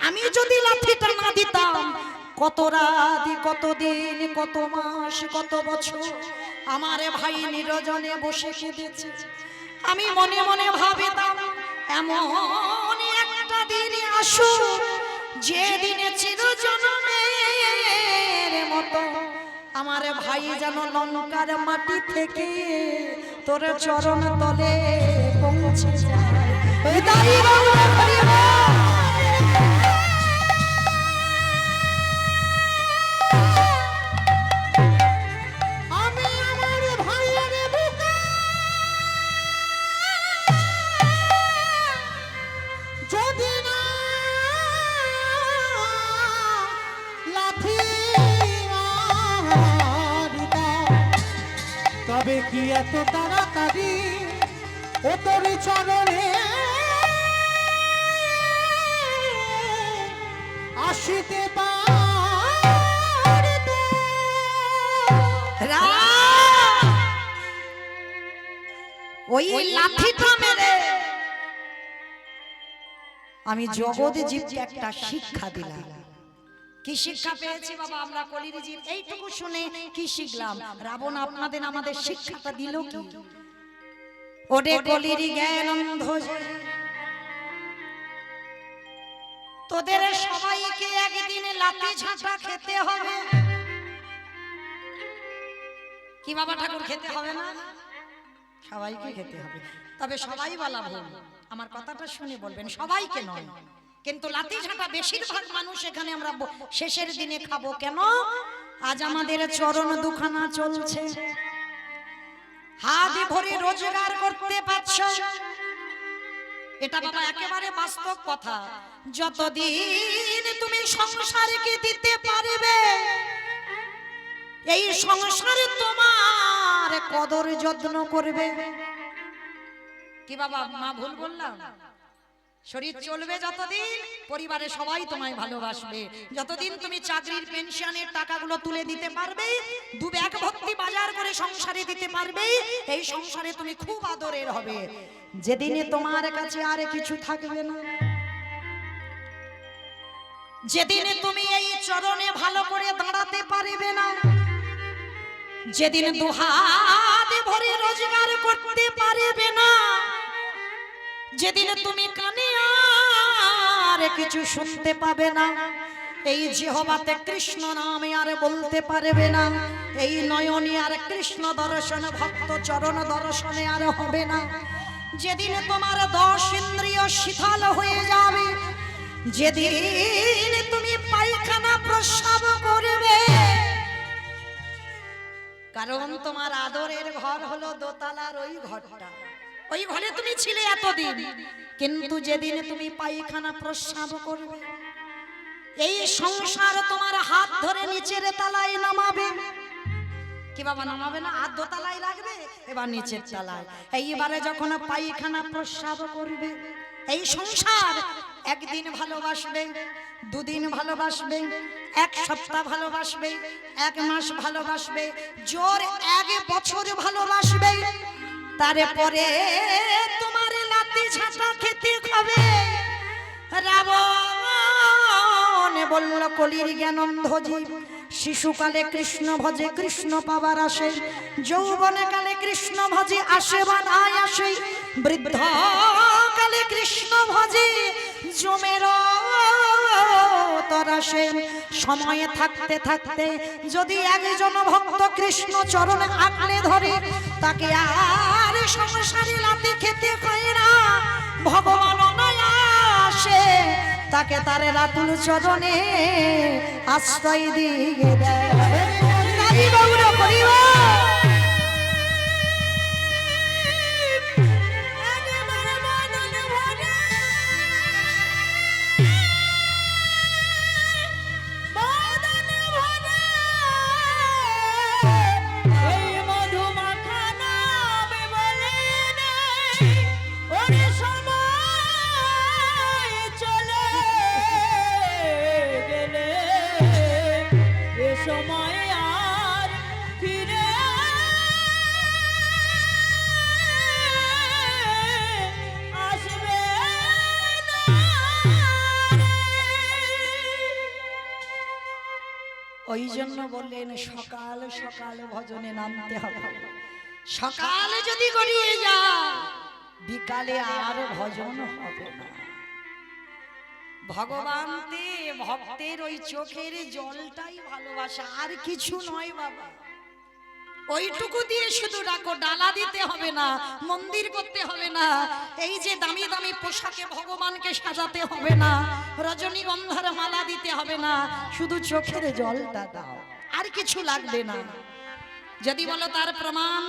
আমি যদি লাথিটা না দিতাম, কত রাত, কত দিন, কত মাস, কত বছর আমার ভাই নিরজনে বসে কেঁদেছে। আমি মনে মনে ভাবিতাম এমন একটা দিন আসুক, যে দিনে চিরজন্মের মতো আমার ভাই যেন লঙ্কার মাটি থেকে তোর চরণ তলে পৌঁছে যায়। আমি আমার ভাইয়ের বুকে যদি না লাথি মারিতাম, তবে কি এত তাড়াতাড়ি ও তোর চরণে আসিতে ওই লাঠিটা মেরে আমি জগৎ জীবকে একটা শিক্ষা দিলাম। কি শিক্ষা পেয়েছি বাবা আমরা কলির জীব? এইটুকু শুনে কি শিখলাম? রাবণ আপনাদের আমাদের শিক্ষাটা দিল কি? ওরে কলির জ্ঞান অন্ধ যে, তোদের সবাইকে একদিন লাঠি ঝাঁটা খেতে হবে। কি বাবা ঠাকুর খেতে হবে না? সবাইকে খেতে হবে, তবে সবাই বলা ভুল, আমার কথাটা শুনে বলবেন, সবাইকে নয়। কিন্তু লাঠি ঝাঁটা বেশিরভাগ মানুষ এখানে আমরা শেষের দিনে খাবো। কেন? আজ আমাদের চরণ দুখানা চলছে, হাত ভরে রোজগার করতে পারছ, এটা বাবা একেবারে বাস্তব কথা। যতদিন তুমি সংসারকে দিতে পারবে, এই সংসারে তোমার কদর যত্ন করবে। কি বাবা মা ভুল বললাম? শরীর চলবে যতদিন, পরিবারে সবাই তোমায় ভালোবাসবে। যতদিন তুমি চাকরির পেনশনের টাকাগুলো তুলে দিতে পারবে, দু ব্যাগ ভর্তি বাজার করে সংসারে দিতে পারবে, এই সংসারে তুমি খুব আদরের হবে। যেদিনে তোমার কাছে আর কিছু থাকবে না, যেদিনে তুমি এই চরণে ভালো করে দাঁড়াতে পারবে না, যেদিন দুহাত ভরে রোজগার করতে পারবে না, যেদিন তুমি কানে আর কিছু শুনতে পাবে না, এই জিহ্বাতে কৃষ্ণ নামে আর বলতে পারবে না, এই নয়নে আর কৃষ্ণ দর্শন ভক্ত চরণ দর্শনে আর হবে না, যেদিন তোমার 10 ইন্দ্রিয় শিথিল হয়ে যাবে, যেদিন তুমি পায়খানা প্রস্রাব করবে, কারণ তোমার আদরের ঘর হলো দোতলার ওই ঘরটা, ওই ঘরে তুমি ছিলে এতদিন, কিন্তু যেদিন তুমি পায়খানা প্রস্রাব করবে, এই সংসার তোমার হাত ধরে নিচের তলায় নামাবে। কি বাবা নামাবে না? হাত দোতলায় রাখবে, এবার নিচের তলায়। এইবারে যখন পায়খানা প্রস্রাব করবে, এই সংসার একদিন ভালোবাসবে, দুদিন ভালোবাসবে, 1 সপ্তাহ ভালোবাসবে, 1 মাস ভালোবাসবে, জোর 1 বছর ভালোবাসবে, তারপরে তোমার লাতি ঝাঁটা খেতে হবে। রাবণ বলল কলির জ্ঞানন্ধ জীব, শিশুকালে কৃষ্ণ ভজে কৃষ্ণ পাবার আসে, যৌবনে কালে কৃষ্ণ ভজে আসে বা নাই আসে, বৃদ্ধ কালে কৃষ্ণ ভজে জমের তরাসে। সময়ে থাকতে থাকতে যদি একজন ভক্ত কৃষ্ণ চরণে আঁকড়ে ধরে, তাকে আর সংসারে লাথি খেতে হয় না, ভগবান অনায়াসে তাকে তার রাতুল চরণে আশ্রয় দিয়ে দেয়। গাবি গৌর পরিবার সময় আর ফিরে আসবে না। ওই জন্য বললেন সকাল সকাল ভজনে নামতে হবে। সকালে যদি গড়িয়ে যায়, বিকালে আর ভজন হবে না। ভগবান ভক্তের ওই চোখের জলটাই ভালোবাসা, আর কিছু নয় বাবা। ওইটুকু দিয়ে শুধু ডাকো, ডালা দিতে হবে না, মন্দির করতে হবে না, এই যে দামি দামি পোশাকে ভগবানকে সাজাতে হবে না, রজনীগন্ধার মালা দিতে হবে না, শুধু চোখের জলটা দাও, আর কিছু লাগবে না। যদি বলো তার প্রমাণ,